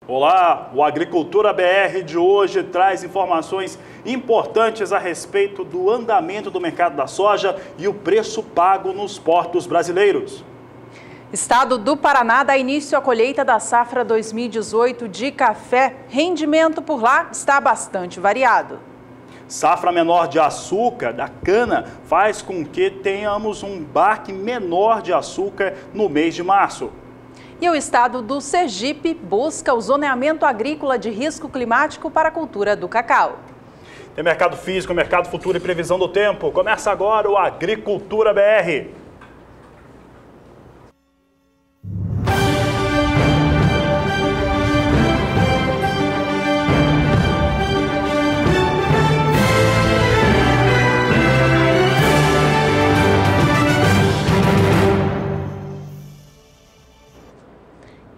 Olá, o Agricultura BR de hoje traz informações importantes a respeito do andamento do mercado da soja e o preço pago nos portos brasileiros. Estado do Paraná dá início à colheita da safra 2018 de café. Rendimento por lá está bastante variado. Safra menor de açúcar da cana faz com que tenhamos um embarque menor de açúcar no mês de março. E o estado do Sergipe busca o zoneamento agrícola de risco climático para a cultura do cacau. Tem mercado físico, mercado futuro e previsão do tempo. Começa agora o Agricultura BR.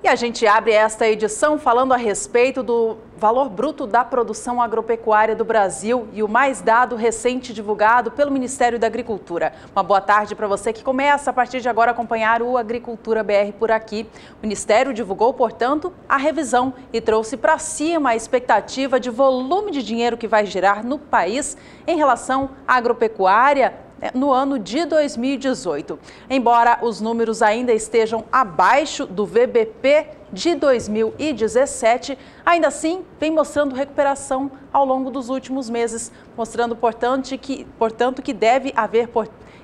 E a gente abre esta edição falando a respeito do valor bruto da produção agropecuária do Brasil e o mais dado recente divulgado pelo Ministério da Agricultura. Uma boa tarde para você que começa a partir de agora a acompanhar o Agricultura BR por aqui. O Ministério divulgou, portanto, a revisão e trouxe para cima a expectativa de volume de dinheiro que vai girar no país em relação à agropecuária no ano de 2018. Embora os números ainda estejam abaixo do VBP de 2017, ainda assim vem mostrando recuperação ao longo dos últimos meses, mostrando, portanto, que deve haver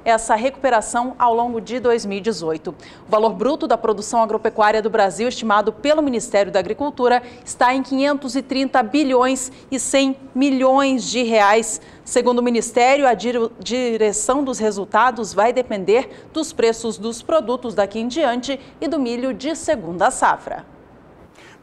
essa recuperação ao longo de 2018. O valor bruto da produção agropecuária do Brasil, estimado pelo Ministério da Agricultura, está em 530 bilhões e 100 milhões de reais. Segundo o Ministério, a direção dos resultados vai depender dos preços dos produtos daqui em diante e do milho de segunda safra.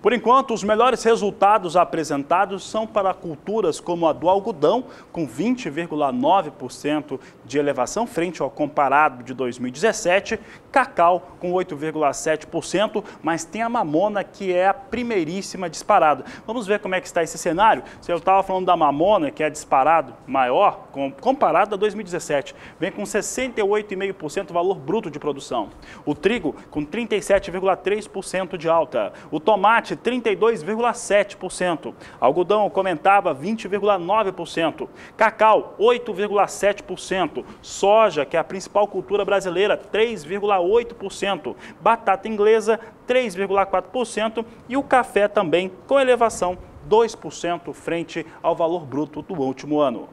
Por enquanto, os melhores resultados apresentados são para culturas como a do algodão, com 20,9% de elevação frente ao comparado de 2017, cacau com 8,7%, mas tem a mamona que é a primeiríssima disparada. Vamos ver como é que está esse cenário. Se eu estava falando da mamona, que é disparado maior, comparado a 2017, vem com 68,5% valor bruto de produção. O trigo com 37,3% de alta. O tomate 32,7%. Algodão comentava 20,9%. Cacau 8,7%. Soja, que é a principal cultura brasileira, 3,8%. Batata inglesa 3,4% e o café também com elevação 2% frente ao valor bruto do último ano.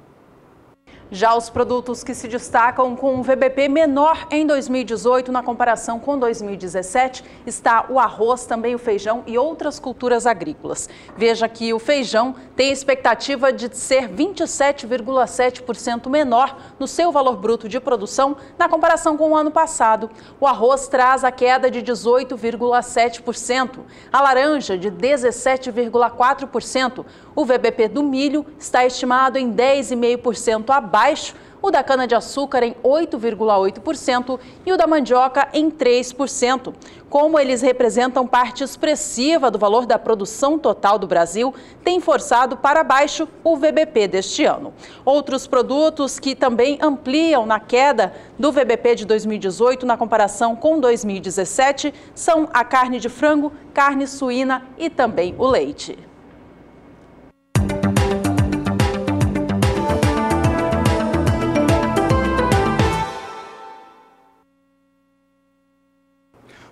Já os produtos que se destacam com um VBP menor em 2018 na comparação com 2017 está o arroz, também o feijão e outras culturas agrícolas. Veja que o feijão tem expectativa de ser 27,7% menor no seu valor bruto de produção na comparação com o ano passado. O arroz traz a queda de 18,7%, a laranja de 17,4%. O VBP do milho está estimado em 10,5% abaixo, o da cana-de-açúcar em 8,8% e o da mandioca em 3%. Como eles representam parte expressiva do valor da produção total do Brasil, tem forçado para baixo o VBP deste ano. Outros produtos que também ampliam na queda do VBP de 2018 na comparação com 2017 são a carne de frango, carne suína e também o leite.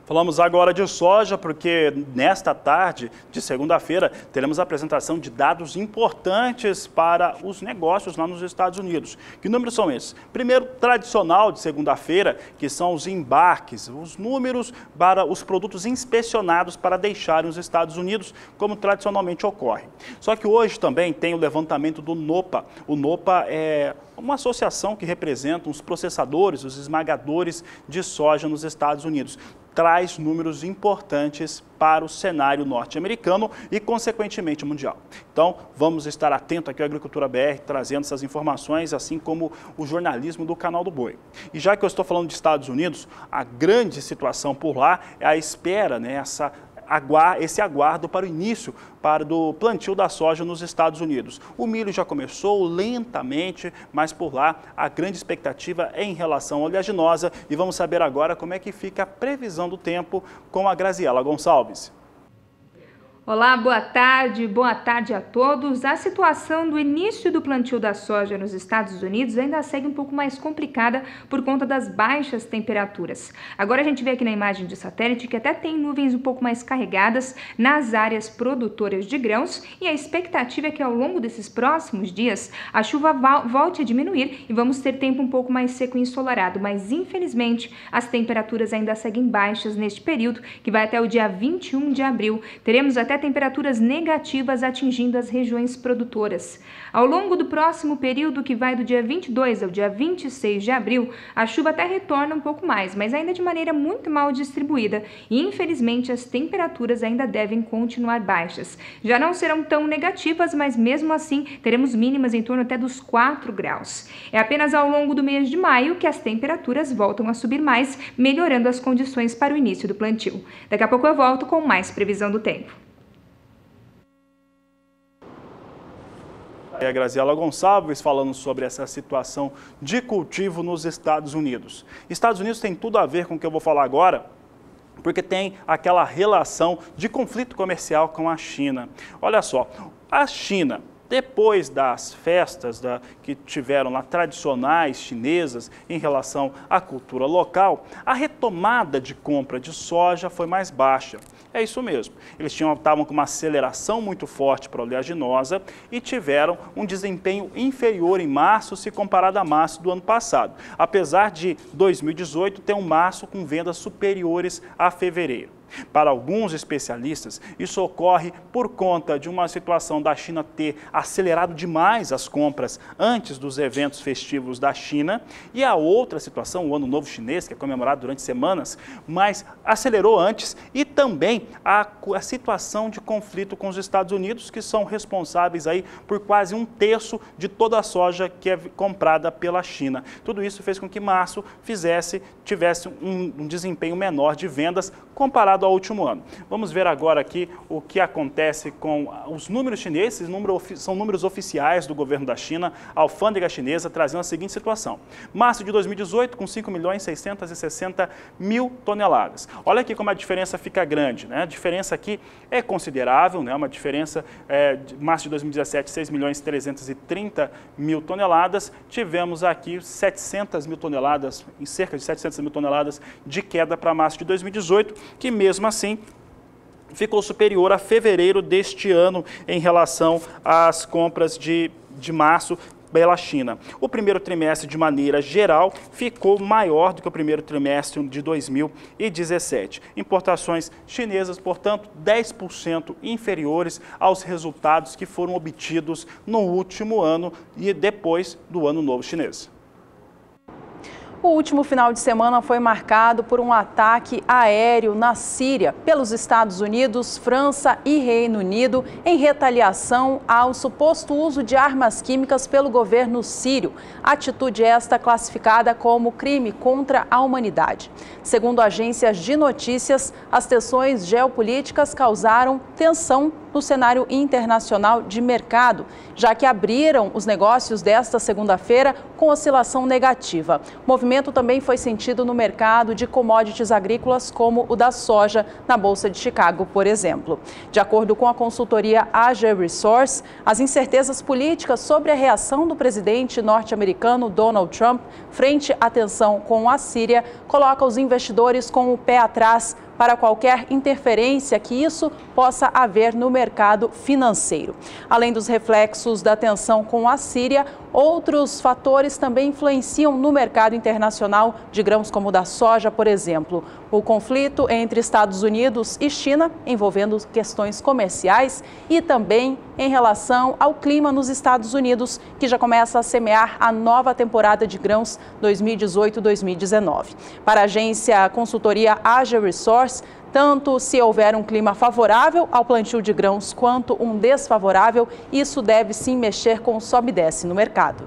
Falamos agora de soja, porque nesta tarde de segunda-feira teremos a apresentação de dados importantes para os negócios lá nos Estados Unidos. Que números são esses? Primeiro, tradicional de segunda-feira, que são os embarques, os números para os produtos inspecionados para deixarem os Estados Unidos, como tradicionalmente ocorre. Só que hoje também tem o levantamento do NOPA. O NOPA é uma associação que representa os processadores, os esmagadores de soja nos Estados Unidos. Traz números importantes para o cenário norte-americano e, consequentemente, mundial. Então, vamos estar atentos aqui ao Agricultura BR, trazendo essas informações, assim como o jornalismo do Canal do Boi. E já que eu estou falando de Estados Unidos, a grande situação por lá é a espera, né, esse aguardo para o início do plantio da soja nos Estados Unidos. O milho já começou lentamente, mas por lá a grande expectativa é em relação à oleaginosa e vamos saber agora como é que fica a previsão do tempo com a Graziela Gonçalves. Olá, boa tarde a todos. A situação do início do plantio da soja nos Estados Unidos ainda segue um pouco mais complicada por conta das baixas temperaturas. Agora a gente vê aqui na imagem de satélite que até tem nuvens um pouco mais carregadas nas áreas produtoras de grãos e a expectativa é que ao longo desses próximos dias a chuva volte a diminuir e vamos ter tempo um pouco mais seco e ensolarado, mas infelizmente as temperaturas ainda seguem baixas neste período que vai até o dia 21 de abril. Teremos até temperaturas negativas atingindo as regiões produtoras. Ao longo do próximo período, que vai do dia 22 ao dia 26 de abril, a chuva até retorna um pouco mais, mas ainda de maneira muito mal distribuída e, infelizmente, as temperaturas ainda devem continuar baixas. Já não serão tão negativas, mas mesmo assim teremos mínimas em torno até dos 4 graus. É apenas ao longo do mês de maio que as temperaturas voltam a subir mais, melhorando as condições para o início do plantio. Daqui a pouco eu volto com mais previsão do tempo. A Graziela Gonçalves falando sobre essa situação de cultivo nos Estados Unidos. Estados Unidos tem tudo a ver com o que eu vou falar agora, porque tem aquela relação de conflito comercial com a China. Olha só, a China, depois das festas que tiveram lá tradicionais chinesas em relação à cultura local, a retomada de compra de soja foi mais baixa. É isso mesmo. Eles estavam com uma aceleração muito forte para a oleaginosa e tiveram um desempenho inferior em março se comparado a março do ano passado. Apesar de 2018 ter um março com vendas superiores a fevereiro. Para alguns especialistas, isso ocorre por conta de uma situação da China ter acelerado demais as compras antes dos eventos festivos da China e a outra situação, o Ano Novo Chinês, que é comemorado durante semanas, mas acelerou antes e também a situação de conflito com os Estados Unidos, que são responsáveis aí por quase 1/3 de toda a soja que é comprada pela China. Tudo isso fez com que março tivesse um desempenho menor de vendas comparado ao último ano. Vamos ver agora aqui o que acontece com os números chineses. São números oficiais do governo da China, a alfândega chinesa, trazendo a seguinte situação. Março de 2018, com 5.660.000 toneladas. Olha aqui como a diferença fica grande, né? A diferença aqui é considerável, né? Uma diferença de março de 2017, 6.330.000 toneladas. Tivemos aqui 700.000 toneladas, em cerca de 700.000 toneladas de queda para março de 2018, que mesmo assim ficou superior a fevereiro deste ano em relação às compras de março pela China. O primeiro trimestre, de maneira geral, ficou maior do que o primeiro trimestre de 2017. Importações chinesas, portanto, 10% inferiores aos resultados que foram obtidos no último ano e depois do Ano Novo Chinês. O último final de semana foi marcado por um ataque aéreo na Síria pelos Estados Unidos, França e Reino Unido em retaliação ao suposto uso de armas químicas pelo governo sírio. Atitude esta classificada como crime contra a humanidade. Segundo agências de notícias, as tensões geopolíticas causaram tensão no cenário internacional de mercado, já que abriram os negócios desta segunda-feira com oscilação negativa. O movimento também foi sentido no mercado de commodities agrícolas, como o da soja, na Bolsa de Chicago, por exemplo. De acordo com a consultoria Ager Resource, as incertezas políticas sobre a reação do presidente norte-americano Donald Trump frente à tensão com a Síria colocam os investidores com o pé atrás para qualquer interferência que isso possa haver no mercado financeiro. Além dos reflexos da tensão com a Síria, outros fatores também influenciam no mercado internacional de grãos como o da soja, por exemplo. O conflito entre Estados Unidos e China, envolvendo questões comerciais e também em relação ao clima nos Estados Unidos, que já começa a semear a nova temporada de grãos 2018-2019. Para a agência consultoria Ager Resource, tanto se houver um clima favorável ao plantio de grãos quanto um desfavorável, isso deve sim mexer com o sobe e desce no mercado.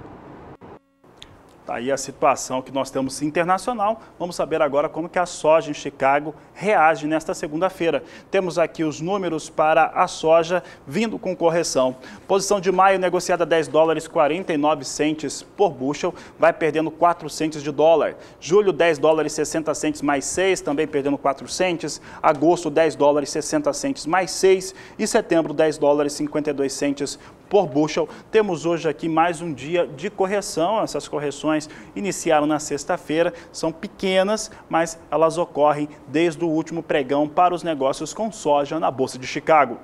Tá aí a situação que nós temos internacional. Vamos saber agora como que a soja em Chicago reage nesta segunda-feira. Temos aqui os números para a soja vindo com correção. Posição de maio negociada $10,49 por bushel, vai perdendo 4 centes de dólar. Julho $10,60 mais 6, também perdendo 4 centes. Agosto $10,60 mais 6 e setembro $10,52 por bushel. Temos hoje aqui mais um dia de correção. Essas correções iniciaram na sexta-feira, são pequenas, mas elas ocorrem desde o último pregão para os negócios com soja na Bolsa de Chicago.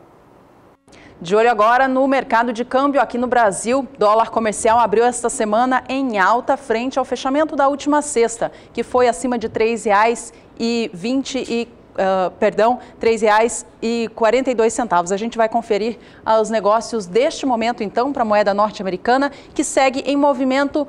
De olho agora no mercado de câmbio aqui no Brasil. Dólar comercial abriu esta semana em alta frente ao fechamento da última sexta, que foi acima de R$ 3,20 R$3,42. A gente vai conferir os negócios deste momento, então, para a moeda norte-americana, que segue em movimento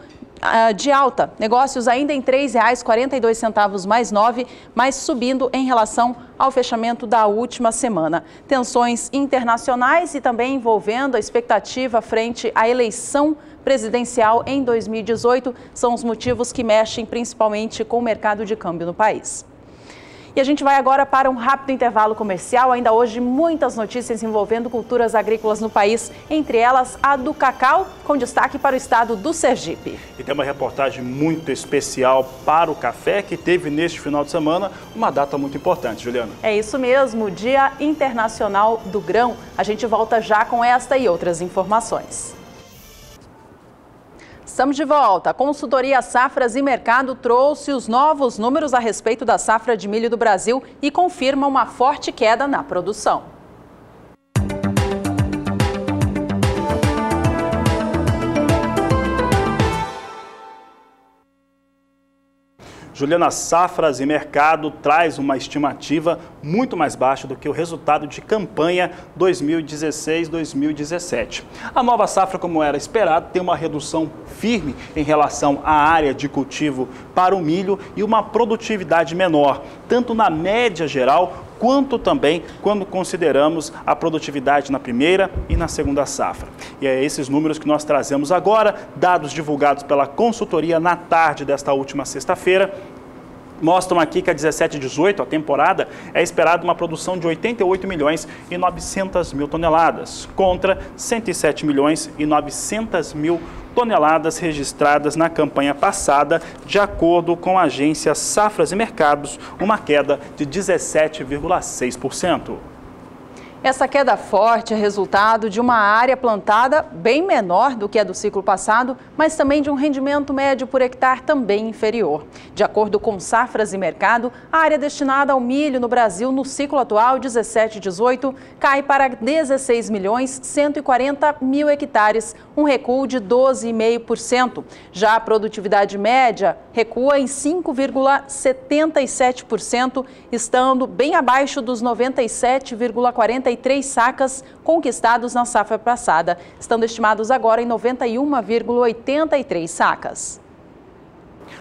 de alta. Negócios ainda em R$ 3,42 mais 9, mas subindo em relação ao fechamento da última semana. Tensões internacionais e também envolvendo a expectativa frente à eleição presidencial em 2018 são os motivos que mexem principalmente com o mercado de câmbio no país. E a gente vai agora para um rápido intervalo comercial. Ainda hoje, muitas notícias envolvendo culturas agrícolas no país, entre elas a do cacau, com destaque para o estado do Sergipe. E tem uma reportagem muito especial para o café, que teve neste final de semana uma data muito importante, Juliana. É isso mesmo, Dia Internacional do Grão. A gente volta já com esta e outras informações. Estamos de volta. A consultoria Safras e Mercado trouxe os novos números a respeito da safra de milho do Brasil e confirma uma forte queda na produção. Juliana, Safras e Mercado traz uma estimativa muito mais baixa do que o resultado de campanha 2016-2017. A nova safra, como era esperado, tem uma redução firme em relação à área de cultivo para o milho e uma produtividade menor, tanto na média geral quanto também quando consideramos a produtividade na primeira e na segunda safra. E é esses números que nós trazemos agora, dados divulgados pela consultoria na tarde desta última sexta-feira, mostram aqui que a 17/18, a temporada, é esperada uma produção de 88.900.000 toneladas, contra 107.900.000 toneladas registradas na campanha passada, de acordo com a agência Safras e Mercados, uma queda de 17,6%. Essa queda forte é resultado de uma área plantada bem menor do que a do ciclo passado, mas também de um rendimento médio por hectare também inferior. De acordo com Safras e Mercado, a área destinada ao milho no Brasil no ciclo atual 17/18 cai para 16.140.000 hectares, um recuo de 12,5%. Já a produtividade média recua em 5,77%, estando bem abaixo dos 97,43 sacas conquistados na safra passada, estando estimados agora em 91,83 sacas.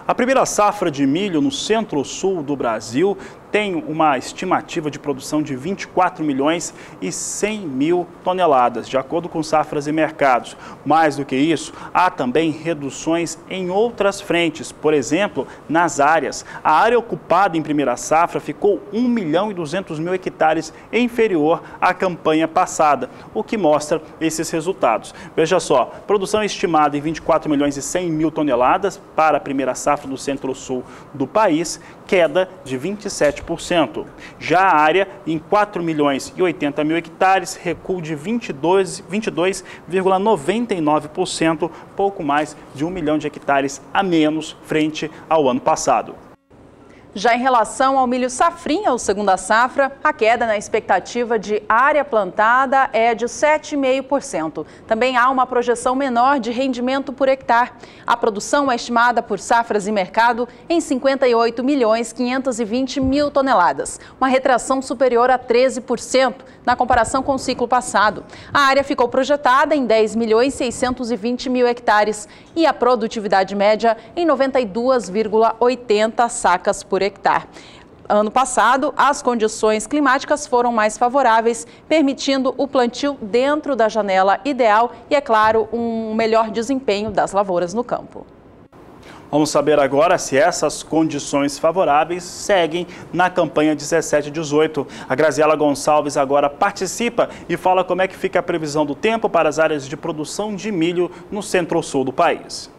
A primeira safra de milho no centro-sul do Brasil tem uma estimativa de produção de 24.100.000 toneladas, de acordo com Safras e Mercados. Mais do que isso, há também reduções em outras frentes. Por exemplo, nas áreas. A área ocupada em primeira safra ficou 1.200.000 hectares inferior à campanha passada, o que mostra esses resultados. Veja só, produção estimada em 24.100.000 toneladas para a primeira safra do centro-sul do país, queda de 27%. Já a área, em 4.080.000 hectares, recuo de 22,99%, pouco mais de 1 milhão de hectares a menos frente ao ano passado. Já em relação ao milho safrinha, ou segunda safra, a queda na expectativa de área plantada é de 7,5%. Também há uma projeção menor de rendimento por hectare. A produção é estimada por Safras e Mercado em 58.520.000 toneladas, uma retração superior a 13% na comparação com o ciclo passado. A área ficou projetada em 10.620.000 hectares e a produtividade média em 92,80 sacas por hectare. Ano passado, as condições climáticas foram mais favoráveis, permitindo o plantio dentro da janela ideal e, é claro, um melhor desempenho das lavouras no campo. Vamos saber agora se essas condições favoráveis seguem na campanha 17/18. A Graziela Gonçalves agora participa e fala como é que fica a previsão do tempo para as áreas de produção de milho no centro-sul do país.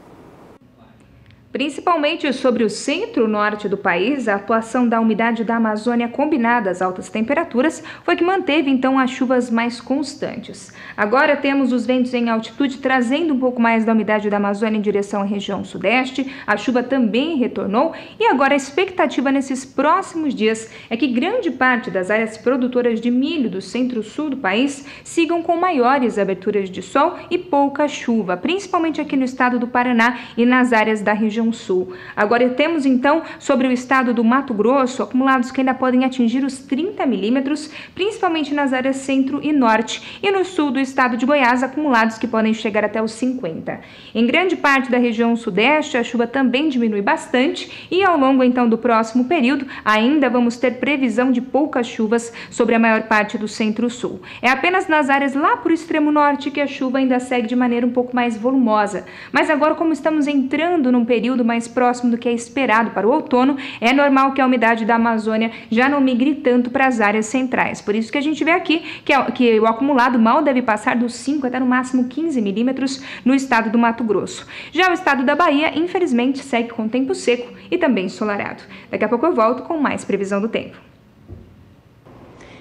Principalmente sobre o centro-norte do país, a atuação da umidade da Amazônia combinada às altas temperaturas foi que manteve, então, as chuvas mais constantes. Agora temos os ventos em altitude trazendo um pouco mais da umidade da Amazônia em direção à região sudeste. A chuva também retornou e agora a expectativa nesses próximos dias é que grande parte das áreas produtoras de milho do centro-sul do país sigam com maiores aberturas de sol e pouca chuva, principalmente aqui no estado do Paraná e nas áreas da região sul. Agora temos então sobre o estado do Mato Grosso acumulados que ainda podem atingir os 30 milímetros, principalmente nas áreas centro e norte, e no sul do estado de Goiás acumulados que podem chegar até os 50. Em grande parte da região sudeste a chuva também diminui bastante e ao longo então do próximo período ainda vamos ter previsão de poucas chuvas sobre a maior parte do centro-sul. É apenas nas áreas lá por extremo norte que a chuva ainda segue de maneira um pouco mais volumosa. Mas agora, como estamos entrando num período mais próximo do que é esperado para o outono, é normal que a umidade da Amazônia já não migre tanto para as áreas centrais. Por isso que a gente vê aqui que o acumulado mal deve passar dos 5 até no máximo 15 milímetros no estado do Mato Grosso. Já o estado da Bahia, infelizmente, segue com tempo seco e também ensolarado. Daqui a pouco eu volto com mais previsão do tempo.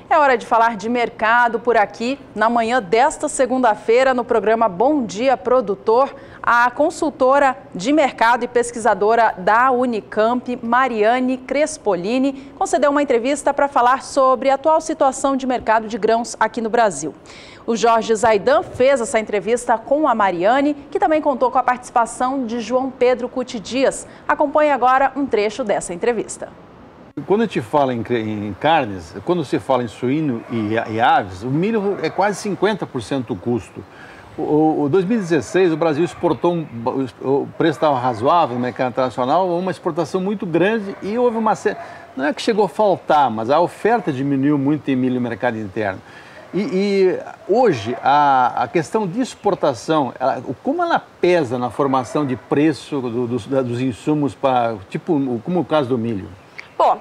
É hora de falar de mercado por aqui. Na manhã desta segunda-feira, no programa Bom Dia Produtor, a consultora de mercado e pesquisadora da Unicamp, Mariane Crespolini, concedeu uma entrevista para falar sobre a atual situação de mercado de grãos aqui no Brasil. O Jorge Zaidan fez essa entrevista com a Mariane, que também contou com a participação de João Pedro Cuti Dias. Acompanhe agora um trecho dessa entrevista. Quando a gente fala em carnes, quando se fala em suíno e aves, o milho é quase 50% do custo. O 2016, o Brasil exportou, o preço estava razoável no mercado internacional, uma exportação muito grande e houve uma... Não é que chegou a faltar, mas a oferta diminuiu muito em milho no mercado interno. E hoje, a questão de exportação, como ela pesa na formação de preço dos insumos, como o caso do milho? Bom,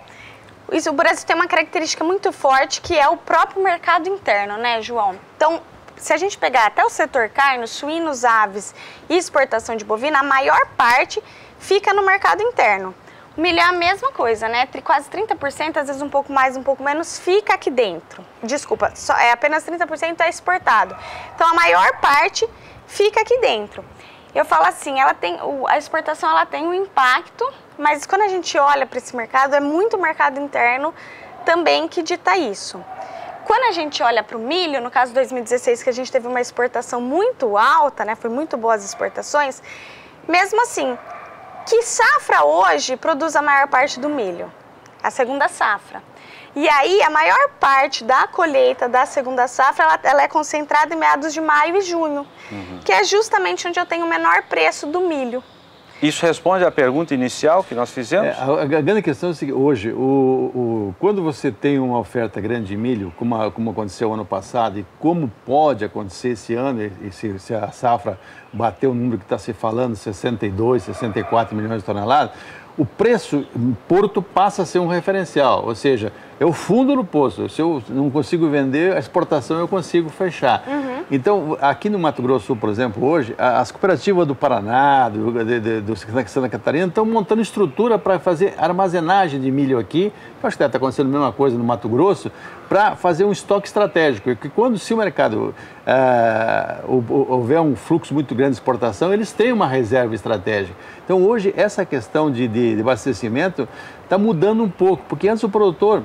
o Brasil tem uma característica muito forte que é o próprio mercado interno, né, João? Então, se a gente pegar até o setor carne, suínos, aves e exportação de bovina, a maior parte fica no mercado interno. O milho é a mesma coisa, né? Quase 30%, às vezes um pouco mais, um pouco menos, fica aqui dentro. Desculpa, apenas 30% é exportado. Então, a maior parte fica aqui dentro. Eu falo assim, a exportação ela tem um impacto, mas quando a gente olha para esse mercado, é muito o mercado interno também que dita isso. Quando a gente olha para o milho, no caso de 2016, que a gente teve uma exportação muito alta, né, foi muito boas as exportações, mesmo assim, que safra hoje produz a maior parte do milho? A segunda safra. E aí, a maior parte da colheita da segunda safra, ela é concentrada em meados de maio e junho, que é justamente onde eu tenho o menor preço do milho. Isso responde à pergunta inicial que nós fizemos? A grande questão é o seguinte, hoje, quando você tem uma oferta grande de milho, como aconteceu ano passado, e como pode acontecer esse ano, e se a safra bater o número que está se falando, 62, 64 milhões de toneladas, o preço em porto passa a ser um referencial, ou seja, é o fundo do poço. Se eu não consigo vender, a exportação eu consigo fechar. Então, aqui no Mato Grosso Sul, por exemplo, hoje, as cooperativas do Paraná, do Santa Catarina, estão montando estrutura para fazer armazenagem de milho aqui. Eu acho que está acontecendo a mesma coisa no Mato Grosso, para fazer um estoque estratégico. E que se o mercado houver um fluxo muito grande de exportação, eles têm uma reserva estratégica. Então, hoje, essa questão de abastecimento está mudando um pouco, porque antes o produtor...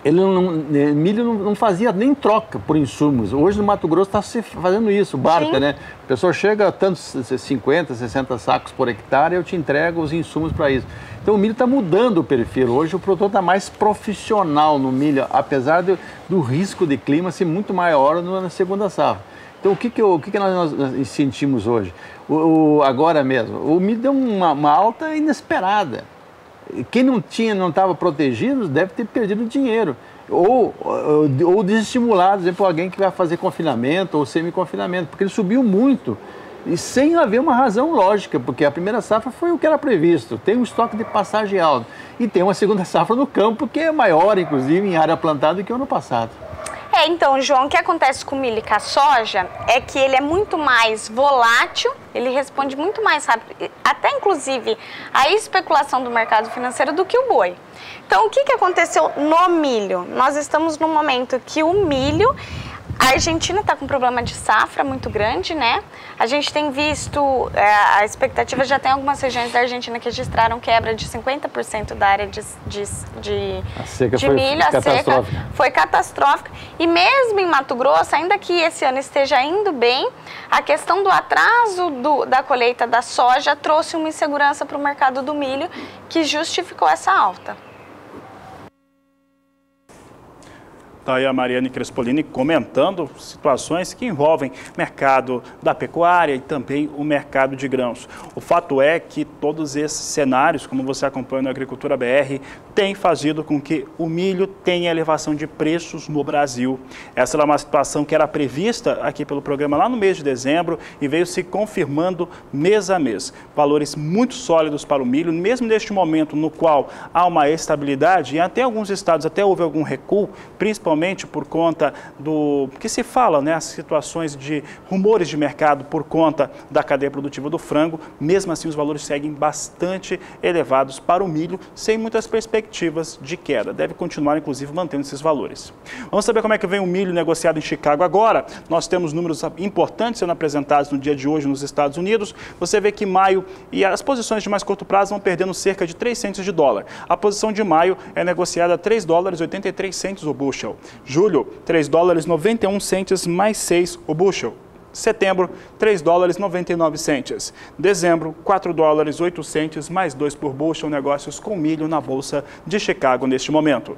milho não fazia nem troca por insumos. Hoje no Mato Grosso está se fazendo isso, barca, né? A pessoa chega a tantos 50, 60 sacos por hectare, eu te entrego os insumos para isso. Então o milho está mudando o perfil. Hoje o produtor está mais profissional no milho, apesar do risco de clima ser muito maior na segunda safra. Então o que nós sentimos hoje? Agora mesmo, o milho deu uma alta inesperada. Quem não estava protegido deve ter perdido dinheiro ou desestimulado, por exemplo, alguém que vai fazer confinamento ou semi-confinamento, porque ele subiu muito e sem haver uma razão lógica, porque a primeira safra foi o que era previsto, tem um estoque de passagem alto e tem uma segunda safra no campo que é maior, inclusive, em área plantada do que o ano passado. Então, João, o que acontece com o milho e com a soja é que ele é muito mais volátil, ele responde muito mais rápido, até inclusive a especulação do mercado financeiro do que o boi. Então, o que aconteceu no milho? Nós estamos num momento que o milho, a Argentina está com um problema de safra muito grande, né? A gente tem visto, a expectativa já tem algumas regiões da Argentina que registraram quebra de 50% da área de milho. A seca foi catastrófica. E mesmo em Mato Grosso, ainda que esse ano esteja indo bem, a questão do atraso da colheita da soja trouxe uma insegurança para o mercado do milho que justificou essa alta. Está aí a Mariane Crespolini comentando situações que envolvem o mercado da pecuária e também o mercado de grãos. O fato é que todos esses cenários, como você acompanha no Agricultura BR, têm fazido com que o milho tenha elevação de preços no Brasil. Essa era uma situação que era prevista aqui pelo programa lá no mês de dezembro e veio se confirmando mês a mês. Valores muito sólidos para o milho, mesmo neste momento no qual há uma estabilidade e até alguns estados até houve algum recuo, principalmente por conta do que se fala, né, as situações de rumores de mercado por conta da cadeia produtiva do frango. Mesmo assim, os valores seguem bastante elevados para o milho, sem muitas perspectivas de queda. Deve continuar, inclusive, mantendo esses valores. Vamos saber como é que vem o milho negociado em Chicago agora. Nós temos números importantes sendo apresentados no dia de hoje nos Estados Unidos. Você vê que maio e as posições de mais curto prazo vão perdendo cerca de 3 centes de dólar. A posição de maio é negociada a $3,83 o bushel. Julho, $3,91 mais 6 o bushel. Setembro, $3,99. Dezembro, $4,08 mais 2 por bushel. Negócios com milho na Bolsa de Chicago neste momento.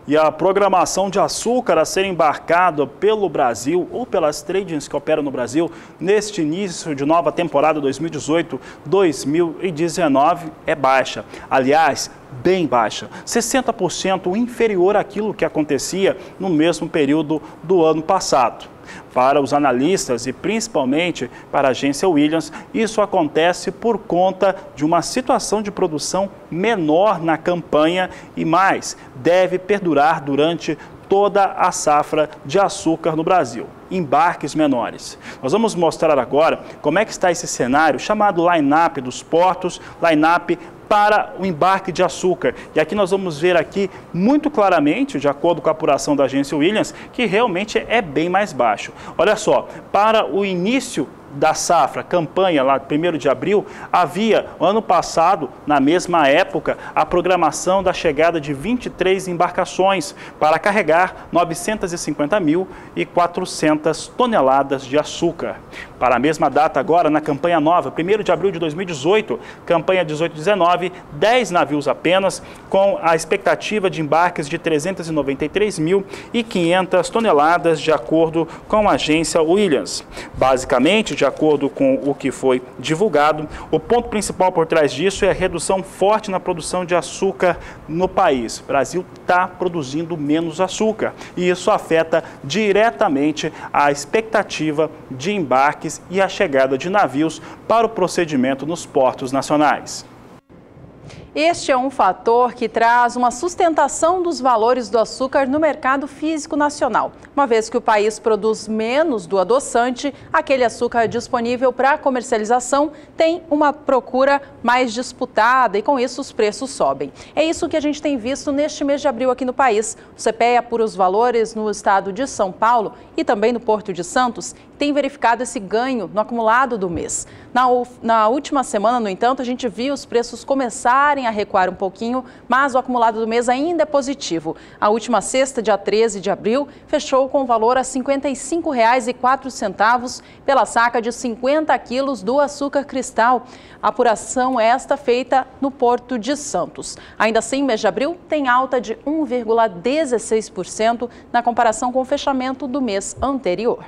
E a programação de açúcar a ser embarcado pelo Brasil ou pelas tradings que operam no Brasil neste início de nova temporada 2018-2019 é baixa. Aliás, bem baixa, 60% inferior àquilo que acontecia no mesmo período do ano passado. Para os analistas e principalmente para a agência Williams, isso acontece por conta de uma situação de produção menor na campanha e mais, deve perdurar durante toda a safra de açúcar no Brasil. Embarques menores. Nós vamos mostrar agora como é que está esse cenário chamado line-up dos portos, line-up para o embarque de açúcar. E aqui nós vamos ver aqui muito claramente, de acordo com a apuração da agência Williams, que realmente é bem mais baixo. Olha só, para o início da safra, campanha lá 1º de abril, havia, ano passado, na mesma época, a programação da chegada de 23 embarcações para carregar 950.400 toneladas de açúcar. Para a mesma data agora, na campanha nova, 1º de abril de 2018, campanha 18-19, 10 navios apenas, com a expectativa de embarques de 393.500 toneladas, de acordo com a agência Williams. Basicamente, de acordo com o que foi divulgado, o ponto principal por trás disso é a redução forte na produção de açúcar no país. O Brasil está produzindo menos açúcar e isso afeta diretamente a expectativa de embarques e a chegada de navios para o procedimento nos portos nacionais. Este é um fator que traz uma sustentação dos valores do açúcar no mercado físico nacional. Uma vez que o país produz menos do adoçante, aquele açúcar disponível para comercialização tem uma procura mais disputada e com isso os preços sobem. É isso que a gente tem visto neste mês de abril aqui no país. O CPEA apura os valores no estado de São Paulo e também no Porto de Santos, tem verificado esse ganho no acumulado do mês. Na última semana, no entanto, a gente viu os preços começarem voltarem a recuar um pouquinho, mas o acumulado do mês ainda é positivo. A última sexta, dia 13 de abril, fechou com valor a R$ 55,04 pela saca de 50 quilos do açúcar cristal. A apuração é esta feita no Porto de Santos. Ainda assim, mês de abril tem alta de 1,16% na comparação com o fechamento do mês anterior.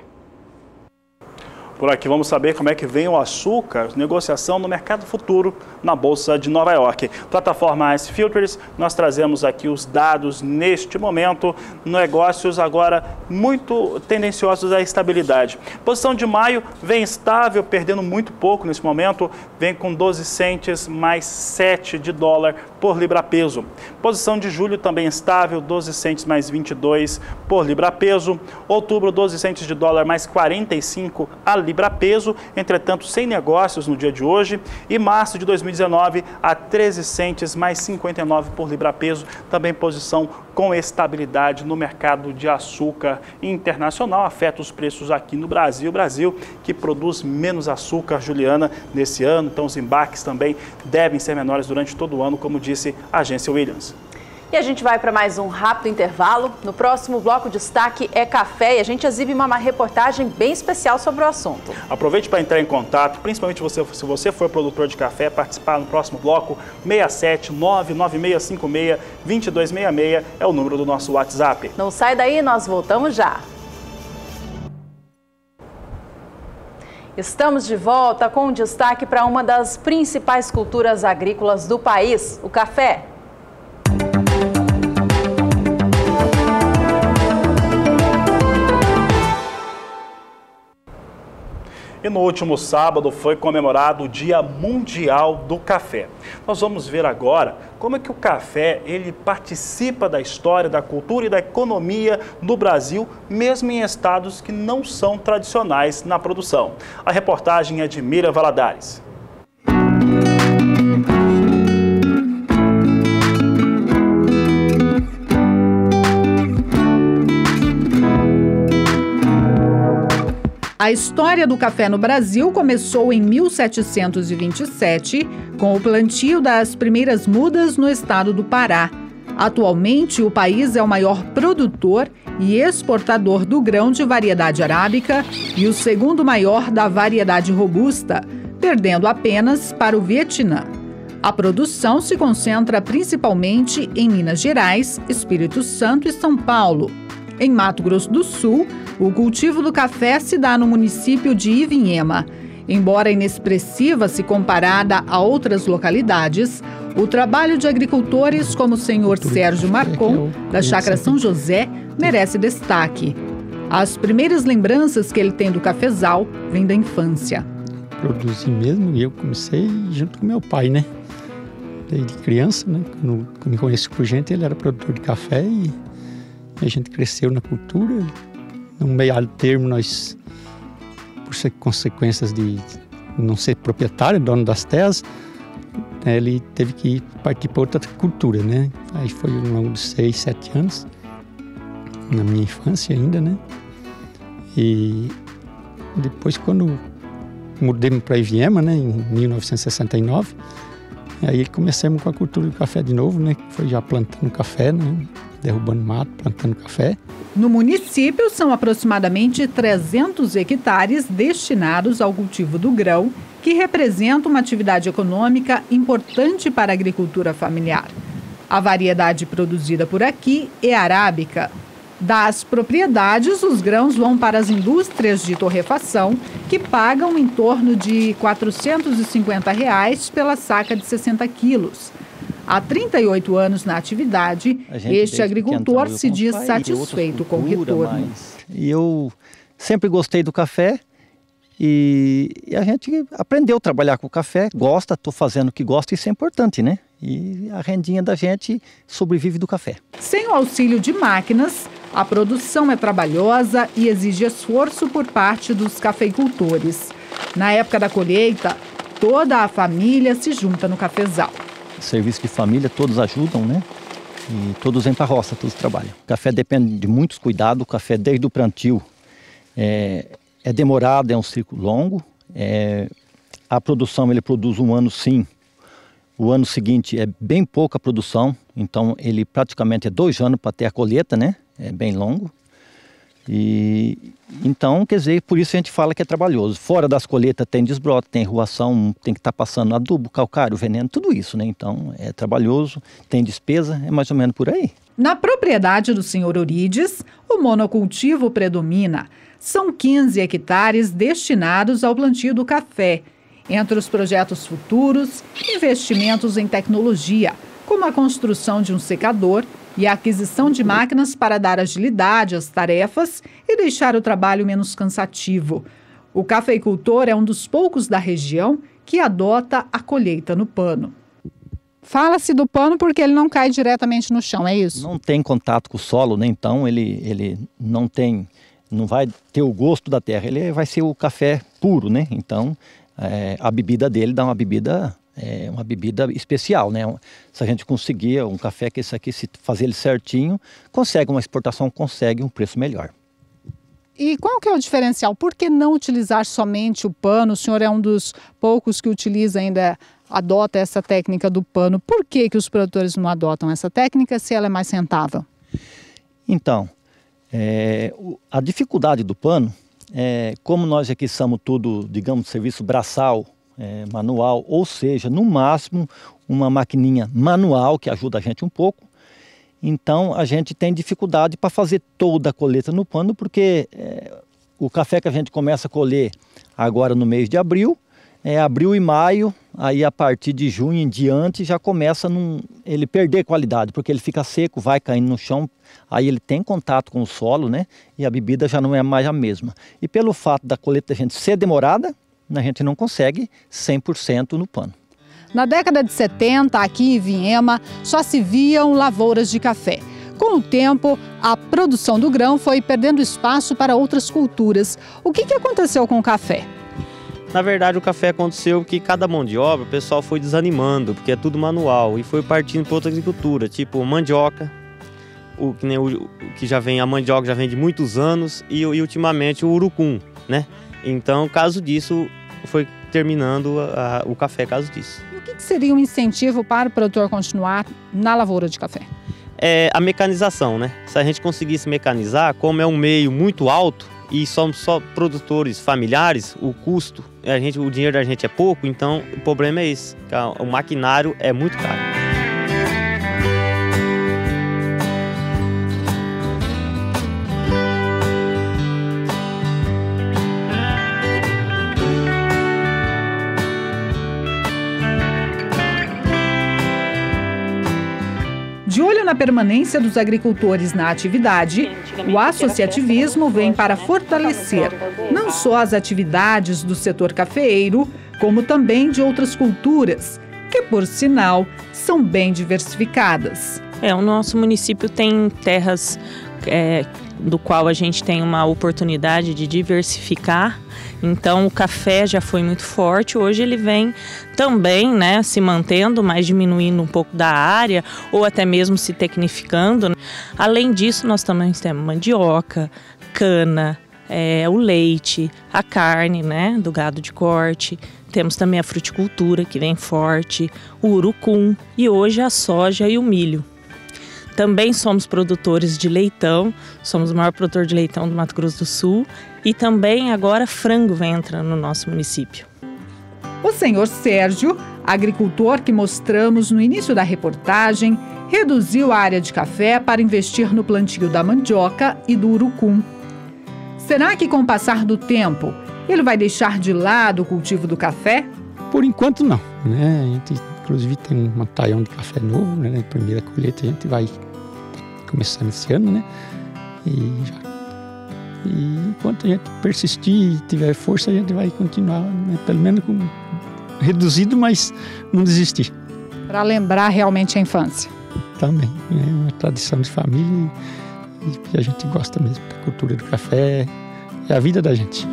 Por aqui vamos saber como é que vem o açúcar, negociação no mercado futuro na Bolsa de Nova York. Plataforma Ice Futures, nós trazemos aqui os dados neste momento, negócios agora muito tendenciosos à estabilidade. Posição de maio vem estável, perdendo muito pouco nesse momento, vem com 12 centes mais 7 de dólar por libra-peso. Posição de julho também estável, 12 centes mais 22 por libra-peso. Outubro, 12 centes de dólar mais 45 a libra-peso, entretanto sem negócios no dia de hoje. E março de 2019 a 13 centes mais 59 por libra-peso, também posição com estabilidade no mercado de açúcar internacional, afeta os preços aqui no Brasil. O Brasil que produz menos açúcar, Juliana, nesse ano, então os embarques também devem ser menores durante todo o ano, como disse a agência Williams. E a gente vai para mais um rápido intervalo. No próximo bloco, o destaque é café e a gente exibe uma reportagem bem especial sobre o assunto. Aproveite para entrar em contato, principalmente se você for produtor de café, participar no próximo bloco, 67996562266 é o número do nosso WhatsApp. Não sai daí, nós voltamos já. Estamos de volta com destaque para uma das principais culturas agrícolas do país, o café. E no último sábado foi comemorado o Dia Mundial do Café. Nós vamos ver agora como é que o café ele participa da história, da cultura e da economia do Brasil, mesmo em estados que não são tradicionais na produção. A reportagem é de Mira Valadares. A história do café no Brasil começou em 1727, com o plantio das primeiras mudas no estado do Pará. Atualmente, o país é o maior produtor e exportador do grão de variedade arábica e o segundo maior da variedade robusta, perdendo apenas para o Vietnã. A produção se concentra principalmente em Minas Gerais, Espírito Santo e São Paulo. Em Mato Grosso do Sul, o cultivo do café se dá no município de Ivinhema. Embora inexpressiva se comparada a outras localidades, o trabalho de agricultores como o senhor Sérgio Marcon, da Chácara São José, merece destaque. As primeiras lembranças que ele tem do cafezal vêm da infância. Produzi mesmo e eu comecei junto com meu pai, né? Desde criança, né? Quando me conheci por gente, ele era produtor de café e a gente cresceu na cultura. No meio termo, nós, por ser consequências de não ser proprietário, dono das terras, ele teve que partir para outra cultura, né? Aí foi ao longo de 6, 7 anos, na minha infância ainda, né? E depois, quando mudei para Ivinhema, né, em 1969, aí começamos com a cultura do café de novo, né? Foi já plantando café, né? Derrubando mato, plantando café. No município, são aproximadamente 300 hectares destinados ao cultivo do grão, que representa uma atividade econômica importante para a agricultura familiar. A variedade produzida por aqui é arábica. Das propriedades, os grãos vão para as indústrias de torrefação, que pagam em torno de R$ 450 pela saca de 60 quilos. Há 38 anos na atividade, este agricultor se diz satisfeito com o retorno. E eu sempre gostei do café e a gente aprendeu a trabalhar com o café, gosta, estou fazendo o que gosta, isso é importante, né? E a rendinha da gente sobrevive do café. Sem o auxílio de máquinas, a produção é trabalhosa e exige esforço por parte dos cafeicultores. Na época da colheita, toda a família se junta no cafezal. Serviço de família, todos ajudam, né? E todos vêm para a roça, todos trabalham. O café depende de muitos cuidados, o café desde o plantio é demorado, é um ciclo longo. A produção, ele produz um ano sim, O ano seguinte é bem pouca produção, então ele praticamente é 2 anos para ter a colheita, né? É bem longo. E então, quer dizer, por isso a gente fala que é trabalhoso. Fora das colheitas tem desbrote, tem ruação, tem que estar passando adubo, calcário, veneno, tudo isso, né? Então é trabalhoso, tem despesa, é mais ou menos por aí. Na propriedade do senhor Orides, o monocultivo predomina. São 15 hectares destinados ao plantio do café. Entre os projetos futuros, investimentos em tecnologia, como a construção de um secador e a aquisição de máquinas para dar agilidade às tarefas e deixar o trabalho menos cansativo. O cafeicultor é um dos poucos da região que adota a colheita no pano. Fala-se do pano porque ele não cai diretamente no chão, é isso? Não tem contato com o solo, né? Então ele não vai ter o gosto da terra, ele vai ser o café puro, né? Então a bebida dele dá uma bebida especial, né? Se a gente conseguir um café que esse aqui, se fazer ele certinho, consegue uma exportação, consegue um preço melhor. E qual que é o diferencial? Por que não utilizar somente o pano? O senhor é um dos poucos que utiliza ainda, adota essa técnica do pano. Por que os produtores não adotam essa técnica se ela é mais rentável? Então, a dificuldade do pano, como nós aqui somos tudo, digamos, serviço braçal, manual, ou seja, no máximo uma maquininha manual que ajuda a gente um pouco. Então a gente tem dificuldade para fazer toda a colheita no pano, porque o café que a gente começa a colher agora no mês de abril, abril e maio, aí a partir de junho em diante já começa ele perder qualidade, porque ele fica seco, vai caindo no chão, aí ele tem contato com o solo, né? E a bebida já não é mais a mesma. E pelo fato da colheita da gente ser demorada, a gente não consegue 100% no pano. Na década de 70, aqui em Viema, só se viam lavouras de café. Com o tempo, a produção do grão foi perdendo espaço para outras culturas. O que aconteceu com o café? Na verdade, o café aconteceu que cada mão de obra, o pessoal foi desanimando, porque é tudo manual, e foi partindo para outra agricultura, tipo mandioca, a mandioca já vem de muitos anos, e ultimamente o urucum, né? Então, caso disso, foi terminando o café, caso disso. E o que seria um incentivo para o produtor continuar na lavoura de café? A mecanização, né? Se a gente conseguisse mecanizar, como é um meio muito alto e somos só produtores familiares, o custo, o dinheiro da gente é pouco, então o problema é esse, o maquinário é muito caro. De olho na permanência dos agricultores na atividade, o associativismo vem para fortalecer não só as atividades do setor cafeeiro, como também de outras culturas, que, por sinal, são bem diversificadas. O nosso município tem terras do qual a gente tem uma oportunidade de diversificar. Então o café já foi muito forte, hoje ele vem também, né, se mantendo, mas diminuindo um pouco da área ou até mesmo se tecnificando. Além disso, nós também temos mandioca, cana, o leite, a carne, né, do gado de corte. Temos também a fruticultura que vem forte, o urucum e hoje a soja e o milho. Também somos produtores de leitão, somos o maior produtor de leitão do Mato Grosso do Sul e também agora frango vem entrando no nosso município. O senhor Sérgio, agricultor que mostramos no início da reportagem, reduziu a área de café para investir no plantio da mandioca e do urucum. Será que com o passar do tempo ele vai deixar de lado o cultivo do café? Por enquanto não, né? A gente inclusive tem um talhão de café novo, né? Na primeira colheita a gente vai começando esse ano, né? E enquanto a gente persistir e tiver força, a gente vai continuar, né? Pelo menos reduzido, mas não desistir. Para lembrar realmente a infância. Também, é uma tradição de família e a gente gosta mesmo da cultura do café, é a vida da gente.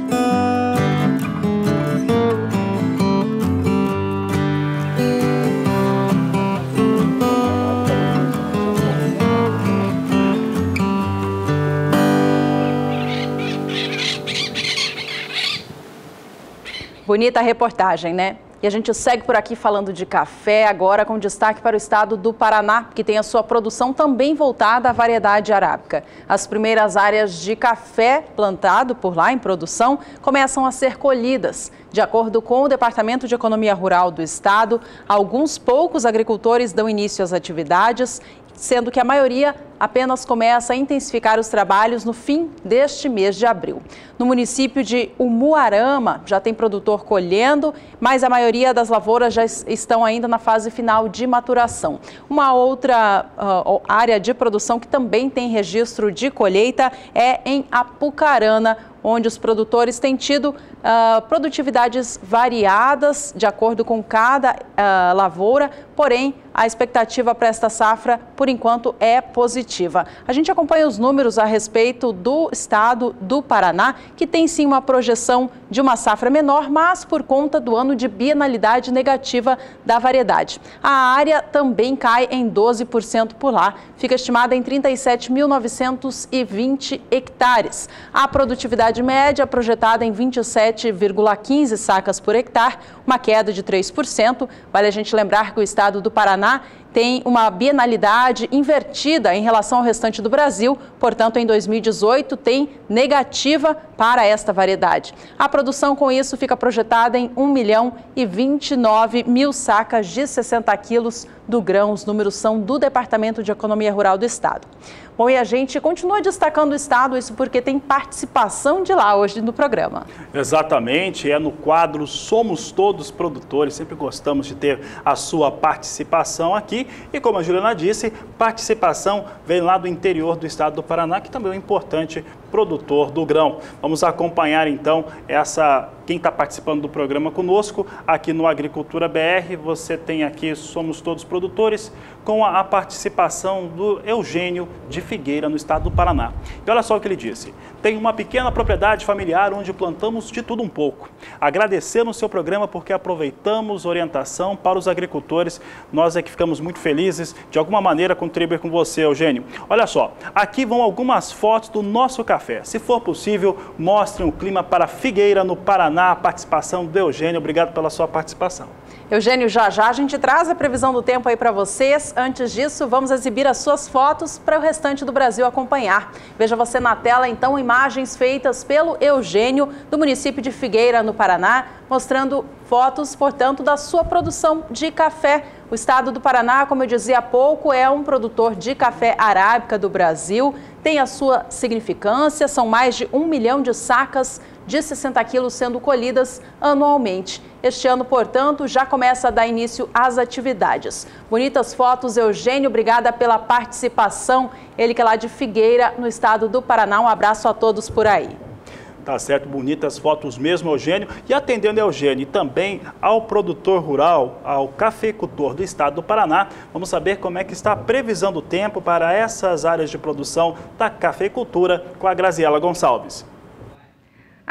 Bonita a reportagem, né? E a gente segue por aqui falando de café, agora com destaque para o estado do Paraná, que tem a sua produção também voltada à variedade arábica. As primeiras áreas de café plantado por lá em produção começam a ser colhidas. De acordo com o Departamento de Economia Rural do estado, alguns poucos agricultores dão início às atividades, sendo que a maioria apenas começa a intensificar os trabalhos no fim deste mês de abril. No município de Umuarama, já tem produtor colhendo, mas a maioria das lavouras já estão ainda na fase final de maturação. Uma outra área de produção que também tem registro de colheita é em Apucarana, onde os produtores têm tido produtividades variadas de acordo com cada lavoura, porém a expectativa para esta safra, por enquanto, é positiva. A gente acompanha os números a respeito do estado do Paraná, que tem sim uma projeção de uma safra menor, mas por conta do ano de bienalidade negativa da variedade. A área também cai em 12% por lá, fica estimada em 37.920 hectares. A produtividade média projetada em 27,15 sacas por hectare, uma queda de 3%. Vale a gente lembrar que o estado do Paraná tem uma bienalidade invertida em relação ao restante do Brasil, portanto, em 2018 tem negativa para esta variedade. A produção com isso fica projetada em 1.029.000 sacas de 60 quilos do grão. Os números são do Departamento de Economia Rural do estado. Bom, e a gente continua destacando o estado, isso porque tem participação de lá hoje no programa. Exatamente, é no quadro Somos Todos Produtores, sempre gostamos de ter a sua participação aqui. E como a Juliana disse, participação vem lá do interior do estado do Paraná, que também é um importante produtor do grão. Vamos acompanhar então quem está participando do programa conosco aqui no Agricultura BR. Você tem aqui Somos Todos Produtores com a participação do Eugênio de Figueira, no estado do Paraná. E olha só o que ele disse: tem uma pequena propriedade familiar onde plantamos de tudo um pouco. Agradecemos o seu programa porque aproveitamos orientação para os agricultores. Nós é que ficamos muito felizes de alguma maneira contribuir com você, Eugênio. Olha só, aqui vão algumas fotos do nosso café. Se for possível, mostrem o clima para Figueira, no Paraná. A participação do Eugênio. Obrigado pela sua participação. Eugênio, já a gente traz a previsão do tempo aí para vocês. Antes disso, vamos exibir as suas fotos para o restante do Brasil acompanhar. Veja você na tela, então, imagens feitas pelo Eugênio, do município de Figueira, no Paraná, mostrando fotos, portanto, da sua produção de café. O estado do Paraná, como eu dizia há pouco, é um produtor de café arábica do Brasil. Tem a sua significância, são mais de 1 milhão de sacas de 60 quilos sendo colhidas anualmente. Este ano, portanto, já começa a dar início às atividades. Bonitas fotos, Eugênio, obrigada pela participação. Ele que é lá de Figueira, no estado do Paraná. Um abraço a todos por aí. Tá certo, bonitas fotos mesmo, Eugênio. E atendendo a Eugênio e também ao produtor rural, ao cafeicultor do estado do Paraná, vamos saber como é que está a previsão do tempo para essas áreas de produção da cafeicultura com a Graziela Gonçalves.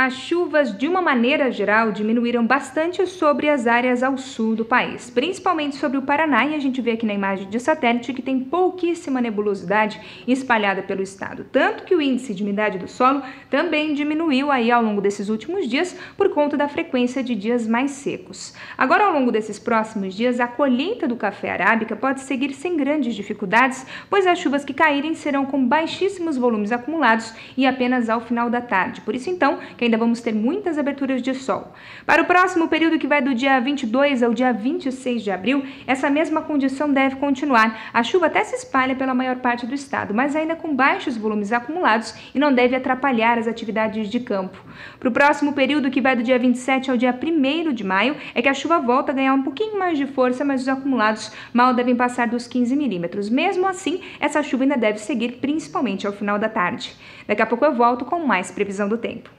As chuvas, de uma maneira geral, diminuíram bastante sobre as áreas ao sul do país, principalmente sobre o Paraná, e a gente vê aqui na imagem de satélite que tem pouquíssima nebulosidade espalhada pelo estado. Tanto que o índice de umidade do solo também diminuiu aí ao longo desses últimos dias por conta da frequência de dias mais secos. Agora, ao longo desses próximos dias, a colheita do café arábica pode seguir sem grandes dificuldades, pois as chuvas que caírem serão com baixíssimos volumes acumulados e apenas ao final da tarde. Por isso, então, que ainda vamos ter muitas aberturas de sol. Para o próximo período, que vai do dia 22 ao dia 26 de abril, essa mesma condição deve continuar. A chuva até se espalha pela maior parte do estado, mas ainda com baixos volumes acumulados e não deve atrapalhar as atividades de campo. Para o próximo período, que vai do dia 27 ao dia 1º de maio, é que a chuva volta a ganhar um pouquinho mais de força, mas os acumulados mal devem passar dos 15 milímetros. Mesmo assim, essa chuva ainda deve seguir, principalmente ao final da tarde. Daqui a pouco eu volto com mais previsão do tempo.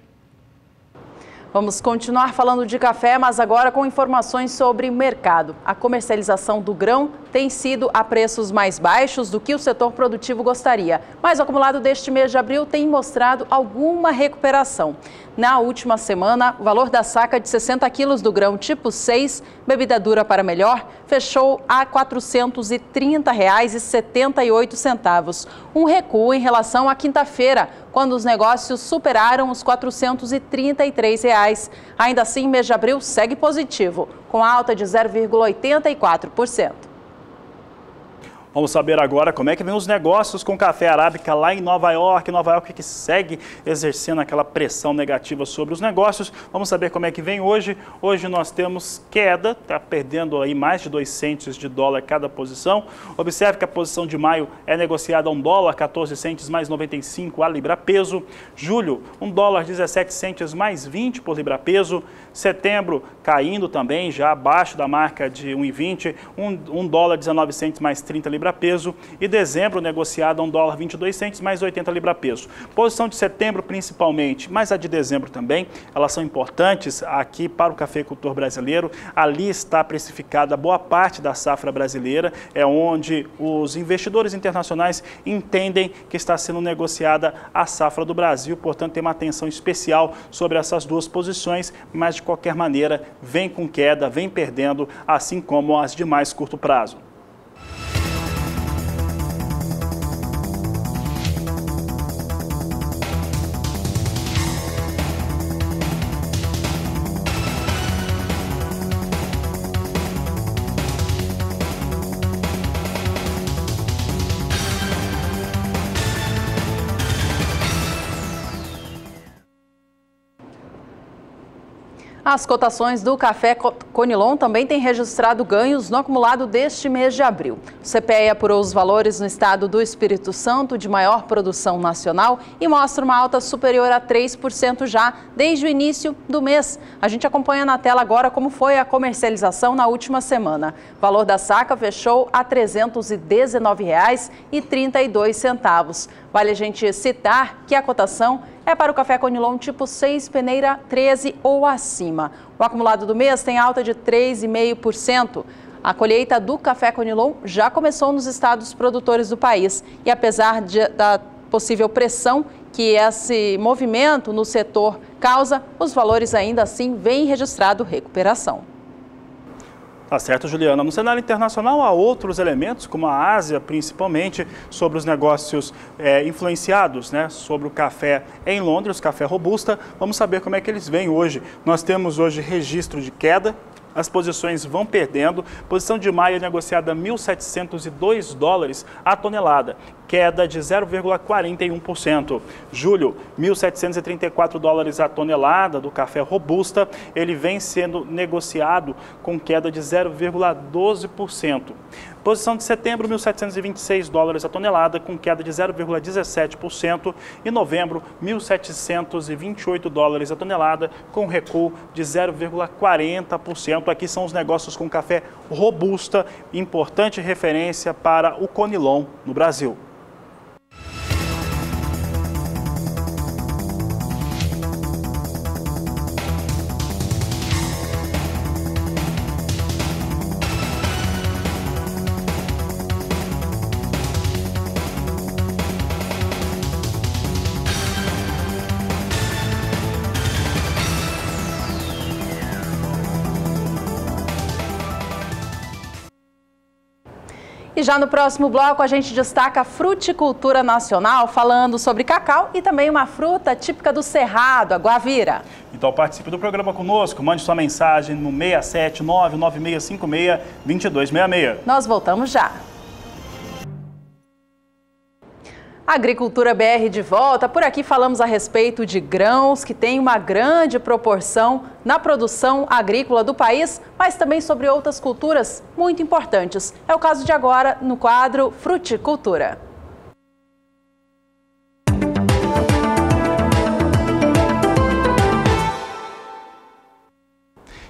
Vamos continuar falando de café, mas agora com informações sobre o mercado. A comercialização do grão tem sido a preços mais baixos do que o setor produtivo gostaria, mas o acumulado deste mês de abril tem mostrado alguma recuperação. Na última semana, o valor da saca de 60 quilos do grão tipo 6, bebida dura para melhor, fechou a R$ 430,78, um recuo em relação à quinta-feira, quando os negócios superaram os R$ 433. Ainda assim, mês de abril segue positivo, com alta de 0,84%. Vamos saber agora como é que vem os negócios com café arábica lá em Nova York. Nova York que segue exercendo aquela pressão negativa sobre os negócios. Vamos saber como é que vem hoje. Hoje nós temos queda, está perdendo aí mais de 2 centes de dólar cada posição. Observe que a posição de maio é negociada a $1, 14 centes mais 95 a libra peso. Julho, $1, 17 centes mais 20 por libra peso. Setembro caindo também, já abaixo da marca de 1,20, $1, 19 centes mais 30 libra peso. E dezembro negociado a $1, 22 centes mais 80 libra peso. Posição de setembro principalmente, mas a de dezembro também, elas são importantes aqui para o cafeicultor brasileiro. Ali está precificada boa parte da safra brasileira, é onde os investidores internacionais entendem que está sendo negociada a safra do Brasil, portanto tem uma atenção especial sobre essas duas posições, mas de qualquer maneira vem com queda, vem perdendo, assim como as de mais curto prazo. As cotações do café Conilon também têm registrado ganhos no acumulado deste mês de abril. O CPEA apurou os valores no estado do Espírito Santo de maior produção nacional e mostra uma alta superior a 3% já desde o início do mês. A gente acompanha na tela agora como foi a comercialização na última semana. O valor da saca fechou a R$ 319,32. Vale a gente citar que a cotação é para o café Conilon tipo 6, peneira 13 ou acima. O acumulado do mês tem alta de 3,5%. A colheita do café Conilon já começou nos estados produtores do país. E apesar da possível pressão que esse movimento no setor causa, os valores ainda assim vêm registrado recuperação. Tá certo, Juliana. No cenário internacional há outros elementos, como a Ásia, principalmente, sobre os negócios influenciados, né, sobre o café em Londres, café robusta. Vamos saber como é que eles vêm hoje. Nós temos hoje registro de queda. As posições vão perdendo. Posição de maio negociada a $1.702 a tonelada, queda de 0,41%. Julho, $1.734 a tonelada do café robusta, ele vem sendo negociado com queda de 0,12%. Posição de setembro, $1.726 a tonelada, com queda de 0,17%. E novembro, $1.728 a tonelada, com recuo de 0,40%. Aqui são os negócios com café robusta, importante referência para o Conilon no Brasil. E já no próximo bloco a gente destaca a fruticultura nacional, falando sobre cacau e também uma fruta típica do Cerrado, a guavira. Então participe do programa conosco, mande sua mensagem no 67996562266. Nós voltamos já. Agricultura BR de volta. Por aqui falamos a respeito de grãos, que tem uma grande proporção na produção agrícola do país, mas também sobre outras culturas muito importantes. É o caso de agora no quadro Fruticultura.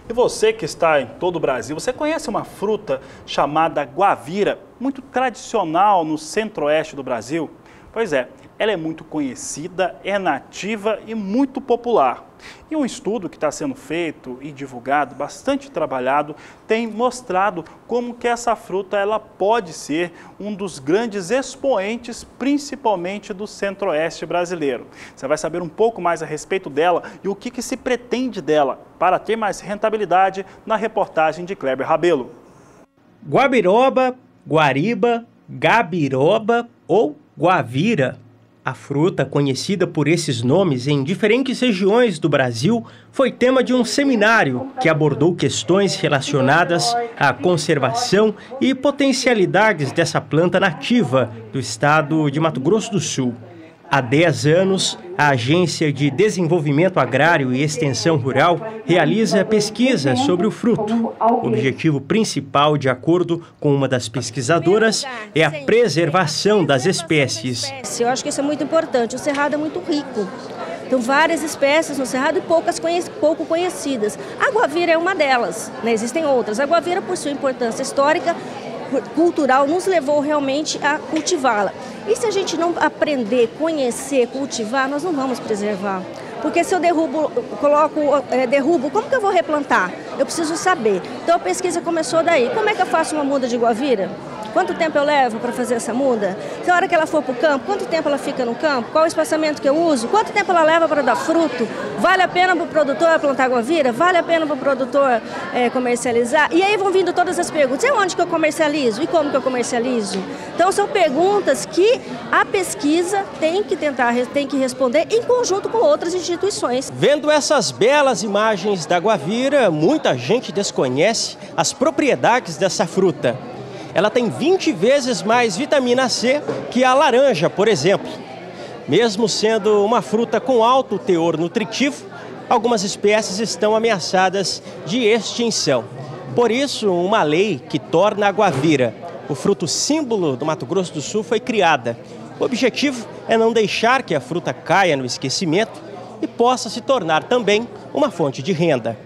E você que está em todo o Brasil, você conhece uma fruta chamada guavira, muito tradicional no centro-oeste do Brasil? Pois é, ela é muito conhecida, é nativa e muito popular. E um estudo que está sendo feito e divulgado, bastante trabalhado, tem mostrado como que essa fruta ela pode ser um dos grandes expoentes, principalmente do centro-oeste brasileiro. Você vai saber um pouco mais a respeito dela e o que se pretende dela para ter mais rentabilidade na reportagem de Kleber Rabelo. Guabiroba, guariba, gabiroba ou guavira A fruta, conhecida por esses nomes em diferentes regiões do Brasil, foi tema de um seminário que abordou questões relacionadas à conservação e potencialidades dessa planta nativa do estado de Mato Grosso do Sul. Há 10 anos, a Agência de Desenvolvimento Agrário e Extensão Rural realiza pesquisa sobre o fruto. O objetivo principal, de acordo com uma das pesquisadoras, é a preservação das espécies. Eu acho que isso é muito importante. O cerrado é muito rico. Então, várias espécies no cerrado e pouco conhecidas. A guavira é uma delas, né? Existem outras. A guavira, por sua importância histórica, cultural, nos levou realmente a cultivá-la. E se a gente não aprender, conhecer, cultivar, nós não vamos preservar. Porque se eu derrubo, como que eu vou replantar? Eu preciso saber. Então a pesquisa começou daí. Como é que eu faço uma muda de guavira? Quanto tempo eu levo para fazer essa muda? Na hora que ela for para o campo, quanto tempo ela fica no campo? Qual o espaçamento que eu uso? Quanto tempo ela leva para dar fruto? Vale a pena para o produtor plantar guavira? Vale a pena para o produtor comercializar? E aí vão vindo todas as perguntas. E onde que eu comercializo? E como que eu comercializo? Então são perguntas que a pesquisa tem que responder em conjunto com outras instituições. Vendo essas belas imagens da guavira, muita gente desconhece as propriedades dessa fruta. Ela tem 20 vezes mais vitamina C que a laranja, por exemplo. Mesmo sendo uma fruta com alto teor nutritivo, algumas espécies estão ameaçadas de extinção. Por isso, uma lei que torna a guavira o fruto símbolo do Mato Grosso do Sul foi criada. O objetivo é não deixar que a fruta caia no esquecimento e possa se tornar também uma fonte de renda.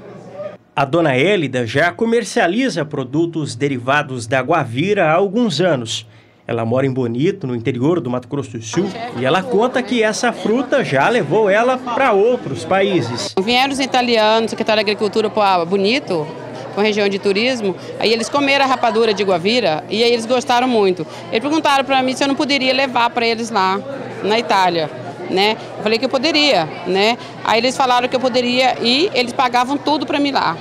A dona Hélida já comercializa produtos derivados da guavira há alguns anos. Ela mora em Bonito, no interior do Mato Grosso do Sul, e ela conta que essa fruta já levou ela para outros países. Vieram os italianos, secretário de Agricultura, para Bonito, com a região de turismo, aí eles comeram a rapadura de guavira e aí eles gostaram muito. Eles perguntaram para mim se eu não poderia levar para eles lá na Itália, né? Eu falei que eu poderia, né? Aí eles falaram que eu poderia e eles pagavam tudo para mim lá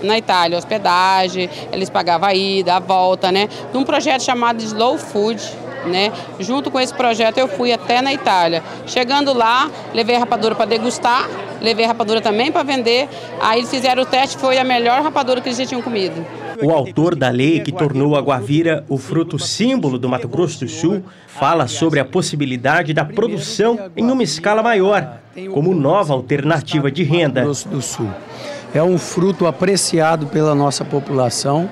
na Itália, hospedagem, eles pagavam a ida, a volta, né? De um projeto chamado Slow Food, né? Junto com esse projeto eu fui até na Itália. Chegando lá, levei a rapadura para degustar, levei a rapadura também para vender. Aí eles fizeram o teste, foi a melhor rapadura que eles já tinham comido. O autor da lei que tornou a guavira o fruto símbolo do Mato Grosso do Sul fala sobre a possibilidade da produção em uma escala maior, como nova alternativa de renda. É um fruto apreciado pela nossa população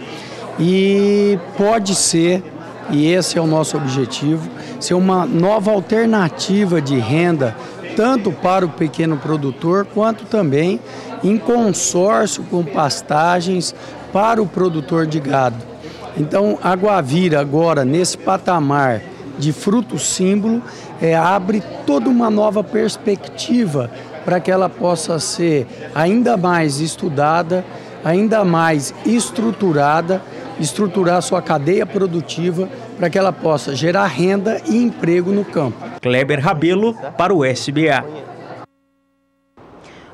e pode ser, e esse é o nosso objetivo, ser uma nova alternativa de renda, tanto para o pequeno produtor, quanto também em consórcio com pastagens para o produtor de gado. Então, a guavira agora, nesse patamar de fruto símbolo, abre toda uma nova perspectiva para que ela possa ser ainda mais estudada, ainda mais estruturar sua cadeia produtiva para que ela possa gerar renda e emprego no campo. Kleber Rabelo para o SBA.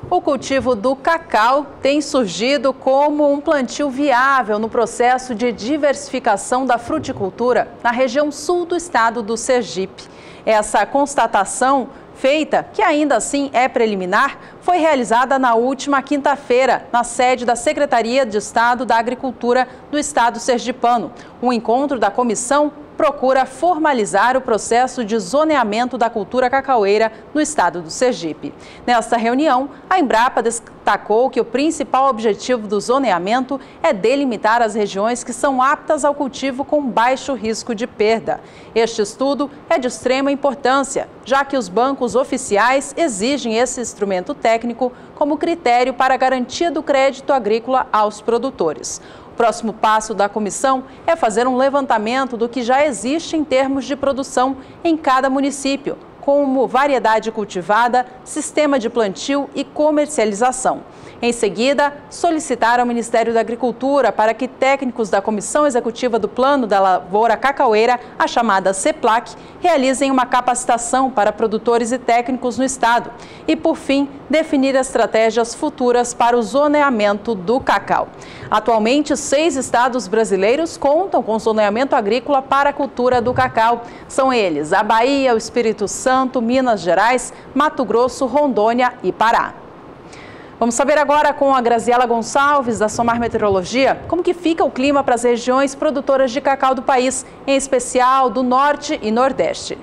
O cultivo do cacau tem surgido como um plantio viável no processo de diversificação da fruticultura na região sul do estado do Sergipe. Essa constatação feita, que ainda assim é preliminar, foi realizada na última quinta-feira, na sede da Secretaria de Estado da Agricultura do Estado sergipano. Um encontro da comissão procura formalizar o processo de zoneamento da cultura cacaueira no estado do Sergipe. Nesta reunião, a Embrapa destacou que o principal objetivo do zoneamento é delimitar as regiões que são aptas ao cultivo com baixo risco de perda. Este estudo é de extrema importância, já que os bancos oficiais exigem esse instrumento técnico como critério para a garantia do crédito agrícola aos produtores. O próximo passo da comissão é fazer um levantamento do que já existe em termos de produção em cada município, como variedade cultivada, sistema de plantio e comercialização. Em seguida, solicitar ao Ministério da Agricultura para que técnicos da Comissão Executiva do Plano da Lavoura Cacaueira, a chamada CEPLAC, realizem uma capacitação para produtores e técnicos no estado. E, por fim, definir estratégias futuras para o zoneamento do cacau. Atualmente, 6 estados brasileiros contam com zoneamento agrícola para a cultura do cacau. São eles a Bahia, o Espírito Santo, Santo, Minas Gerais, Mato Grosso, Rondônia e Pará. Vamos saber agora com a Graziela Gonçalves, da Somar Meteorologia, como que fica o clima para as regiões produtoras de cacau do país, em especial do Norte e Nordeste.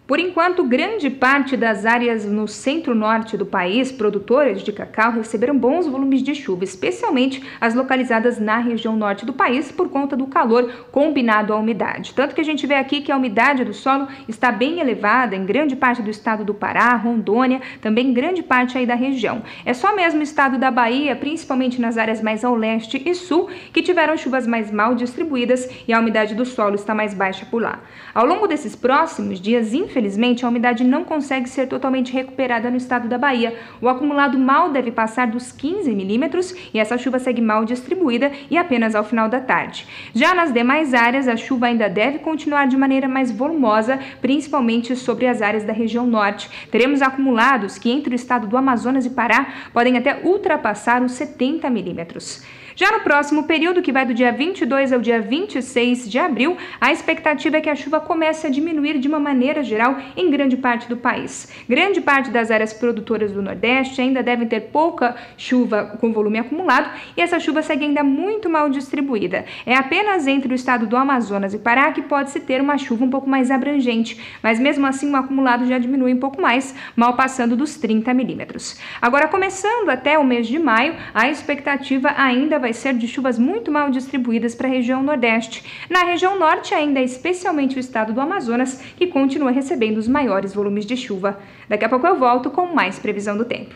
Por enquanto, grande parte das áreas no centro-norte do país, produtoras de cacau, receberam bons volumes de chuva, especialmente as localizadas na região norte do país, por conta do calor combinado à umidade. Tanto que a gente vê aqui que a umidade do solo está bem elevada em grande parte do estado do Pará, Rondônia, também em grande parte aí da região. É só mesmo o estado da Bahia, principalmente nas áreas mais ao leste e sul, que tiveram chuvas mais mal distribuídas e a umidade do solo está mais baixa por lá. Ao longo desses próximos dias, infelizmente, a umidade não consegue ser totalmente recuperada no estado da Bahia. O acumulado mal deve passar dos 15 milímetros e essa chuva segue mal distribuída e apenas ao final da tarde. Já nas demais áreas, a chuva ainda deve continuar de maneira mais volumosa, principalmente sobre as áreas da região norte. Teremos acumulados que entre o estado do Amazonas e Pará podem até ultrapassar os 70 milímetros. Já no próximo período, que vai do dia 22 ao dia 26 de abril, a expectativa é que a chuva comece a diminuir de uma maneira geral em grande parte do país. Grande parte das áreas produtoras do Nordeste ainda devem ter pouca chuva com volume acumulado e essa chuva segue ainda muito mal distribuída. É apenas entre o estado do Amazonas e Pará que pode-se ter uma chuva um pouco mais abrangente, mas mesmo assim o acumulado já diminui um pouco mais, mal passando dos 30 milímetros. Agora, começando até o mês de maio, a expectativa ainda vai ser de chuvas muito mal distribuídas para a região Nordeste. Na região Norte, ainda especialmente o estado do Amazonas, que continua recebendo os maiores volumes de chuva. Daqui a pouco eu volto com mais previsão do tempo.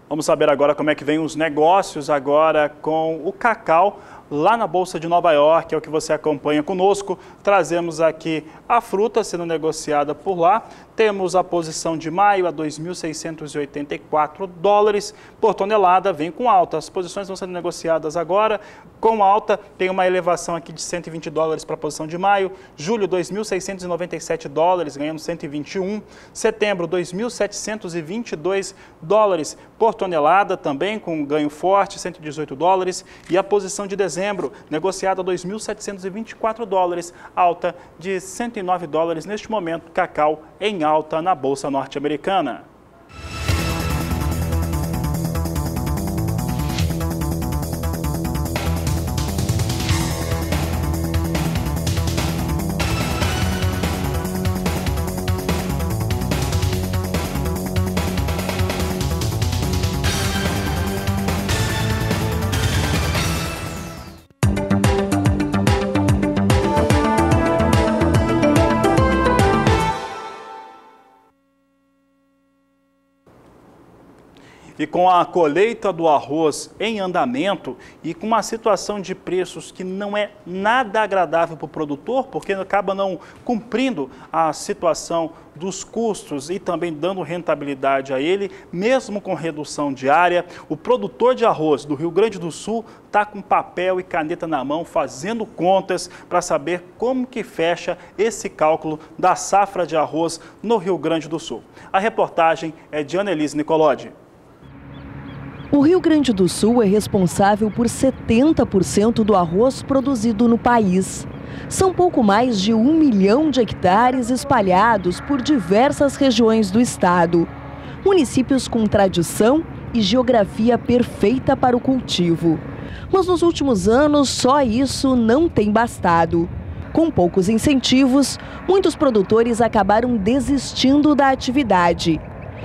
Vamos saber agora como é que vem os negócios agora com o cacau lá na Bolsa de Nova York, é o que você acompanha conosco. Trazemos aqui a fruta sendo negociada por lá. Temos a posição de maio a 2.684 dólares por tonelada, vem com alta. As posições vão sendo negociadas agora com alta, tem uma elevação aqui de 120 dólares para a posição de maio. Julho, 2.697 dólares, ganhando 121. Setembro, 2.722 dólares por tonelada, também com ganho forte, 118 dólares. E a posição de dezembro, negociada a 2.724 dólares, alta de 109 dólares. Neste momento, cacau em alta na Bolsa norte-americana. E com a colheita do arroz em andamento e com uma situação de preços que não é nada agradável para o produtor, porque acaba não cumprindo a situação dos custos e também dando rentabilidade a ele, mesmo com redução diária, o produtor de arroz do Rio Grande do Sul está com papel e caneta na mão, fazendo contas para saber como que fecha esse cálculo da safra de arroz no Rio Grande do Sul. A reportagem é de Annelise Nicolodi. O Rio Grande do Sul é responsável por 70% do arroz produzido no país. São pouco mais de 1 milhão de hectares espalhados por diversas regiões do estado. Municípios com tradição e geografia perfeita para o cultivo. Mas nos últimos anos, só isso não tem bastado. Com poucos incentivos, muitos produtores acabaram desistindo da atividade.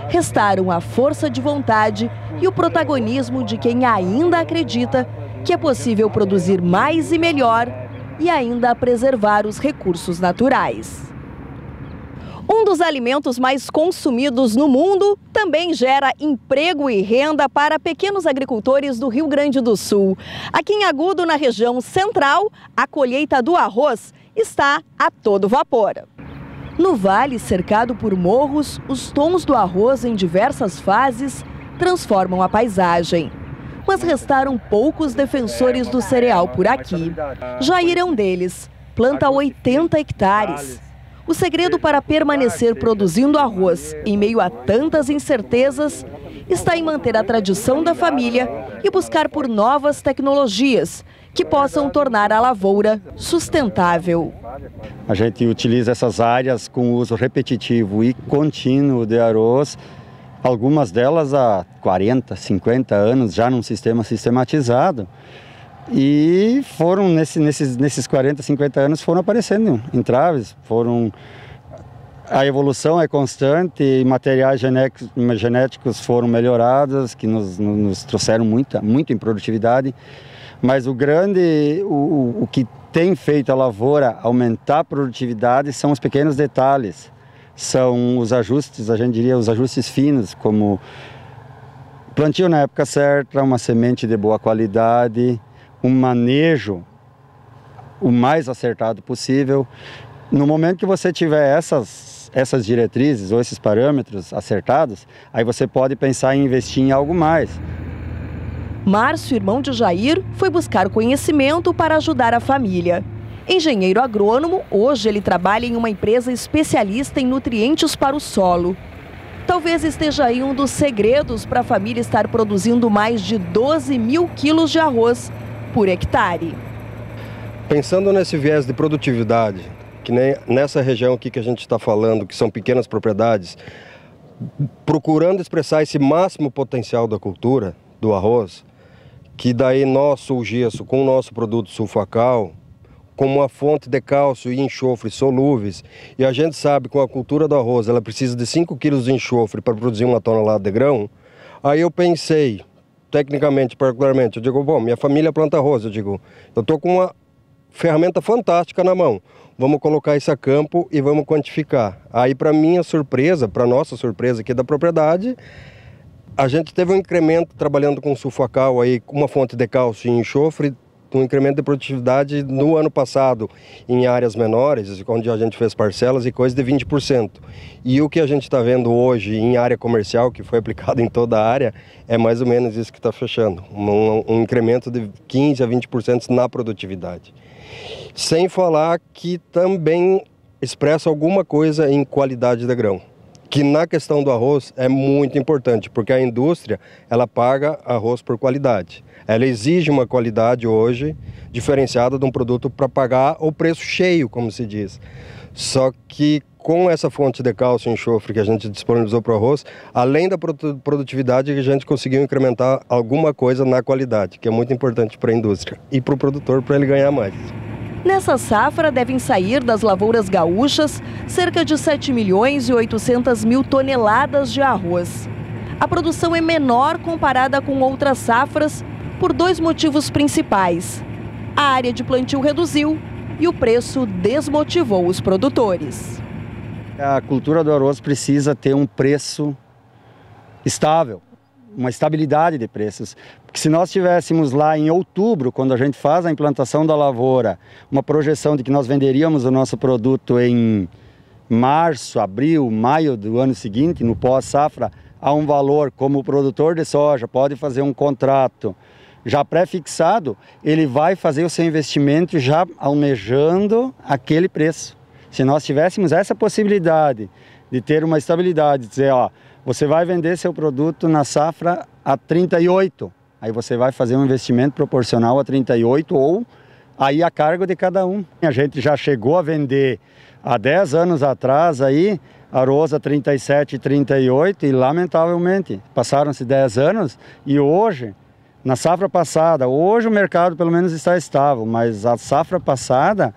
Restaram a força de vontade e o protagonismo de quem ainda acredita que é possível produzir mais e melhor e ainda preservar os recursos naturais. Um dos alimentos mais consumidos no mundo também gera emprego e renda para pequenos agricultores do Rio Grande do Sul. Aqui em Agudo, na região central, a colheita do arroz está a todo vapor. No vale, cercado por morros, os tons do arroz em diversas fases transformam a paisagem. Mas restaram poucos defensores do cereal por aqui. Jair é um deles, planta 80 hectares. O segredo para permanecer produzindo arroz em meio a tantas incertezas está em manter a tradição da família e buscar por novas tecnologias que possam tornar a lavoura sustentável. A gente utiliza essas áreas com uso repetitivo e contínuo de arroz, algumas delas há 40, 50 anos, já num sistema sistematizado. E foram, nesses 40, 50 anos, foram aparecendo entraves, a evolução é constante, e materiais genéticos foram melhorados, que nos trouxeram muito em produtividade. Mas o que tem feito a lavoura aumentar a produtividade são os pequenos detalhes. São os ajustes, a gente diria, os ajustes finos, como plantio na época certa, uma semente de boa qualidade, um manejo o mais acertado possível. No momento que você tiver essas diretrizes ou esses parâmetros acertados, aí você pode pensar em investir em algo mais. Márcio, irmão de Jair, foi buscar conhecimento para ajudar a família. Engenheiro agrônomo, hoje ele trabalha em uma empresa especialista em nutrientes para o solo. Talvez esteja aí um dos segredos para a família estar produzindo mais de 12 mil quilos de arroz por hectare. Pensando nesse viés de produtividade, que nem nessa região aqui que a gente está falando, que são pequenas propriedades, procurando expressar esse máximo potencial da cultura, do arroz, que daí nós, Sulgesso, com o nosso produto sulfacal, como uma fonte de cálcio e enxofre solúveis, e a gente sabe que com a cultura do arroz ela precisa de 5 quilos de enxofre para produzir 1 tonelada de grão, aí eu pensei, tecnicamente, particularmente, eu digo, bom, minha família planta arroz, eu estou com uma ferramenta fantástica na mão, vamos colocar isso a campo e vamos quantificar. Aí, para minha surpresa, para nossa surpresa aqui da propriedade, a gente teve um incremento trabalhando com sulfacal, aí, uma fonte de cálcio e enxofre, um incremento de produtividade no ano passado em áreas menores, onde a gente fez parcelas e coisa de 20%. E o que a gente está vendo hoje em área comercial, que foi aplicado em toda a área, é mais ou menos isso que está fechando. Um incremento de 15% a 20% na produtividade. Sem falar que também expressa alguma coisa em qualidade de grão, que na questão do arroz é muito importante, porque a indústria ela paga arroz por qualidade. Ela exige uma qualidade hoje diferenciada de um produto para pagar o preço cheio, como se diz. Só que com essa fonte de cálcio e enxofre que a gente disponibilizou para o arroz, além da produtividade, a gente conseguiu incrementar alguma coisa na qualidade, que é muito importante para a indústria e para o produtor, para ele ganhar mais. Nessa safra devem sair das lavouras gaúchas cerca de 7 milhões e 800 mil toneladas de arroz. A produção é menor comparada com outras safras por 2 motivos principais. A área de plantio reduziu e o preço desmotivou os produtores. A cultura do arroz precisa ter um preço estável, uma estabilidade de preços. Porque se nós tivéssemos lá em outubro, quando a gente faz a implantação da lavoura, uma projeção de que nós venderíamos o nosso produto em março, abril, maio do ano seguinte, no pós-safra, a um valor como o produtor de soja pode fazer um contrato já pré-fixado, ele vai fazer o seu investimento já almejando aquele preço. Se nós tivéssemos essa possibilidade de ter uma estabilidade, dizer, ó, você vai vender seu produto na safra a 38, aí você vai fazer um investimento proporcional a 38 ou aí a cargo de cada um. A gente já chegou a vender há 10 anos atrás aí arroz a 37, 38 e lamentavelmente passaram-se 10 anos e hoje, na safra passada, hoje o mercado pelo menos está estável, mas a safra passada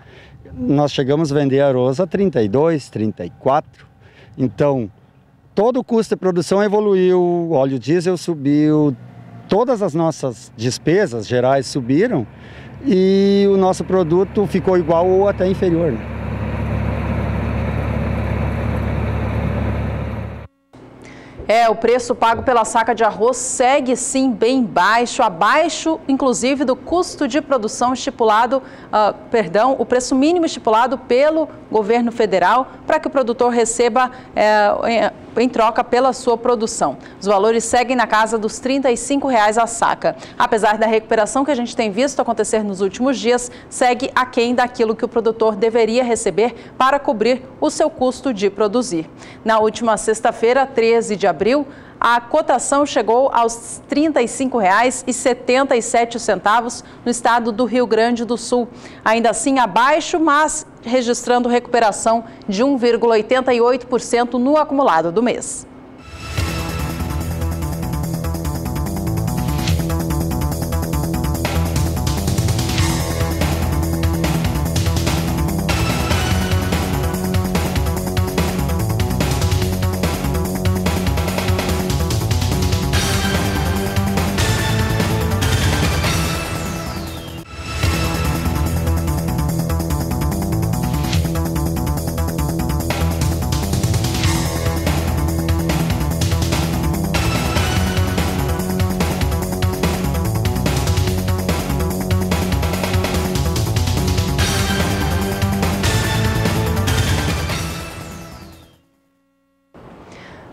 nós chegamos a vender arroz a 32, 34. Então, todo o custo de produção evoluiu, o óleo diesel subiu, todas as nossas despesas gerais subiram e o nosso produto ficou igual ou até inferior. O preço pago pela saca de arroz segue sim bem baixo, abaixo inclusive do custo de produção estipulado, o preço mínimo estipulado pelo governo federal, para que o produtor receba em troca pela sua produção. Os valores seguem na casa dos R$ 35 a saca. Apesar da recuperação que a gente tem visto acontecer nos últimos dias, segue aquém daquilo que o produtor deveria receber para cobrir o seu custo de produzir. Na última sexta-feira, 13 de abril, a cotação chegou aos R$ 35,77 no estado do Rio Grande do Sul. Ainda assim abaixo, mas registrando recuperação de 1,88% no acumulado do mês.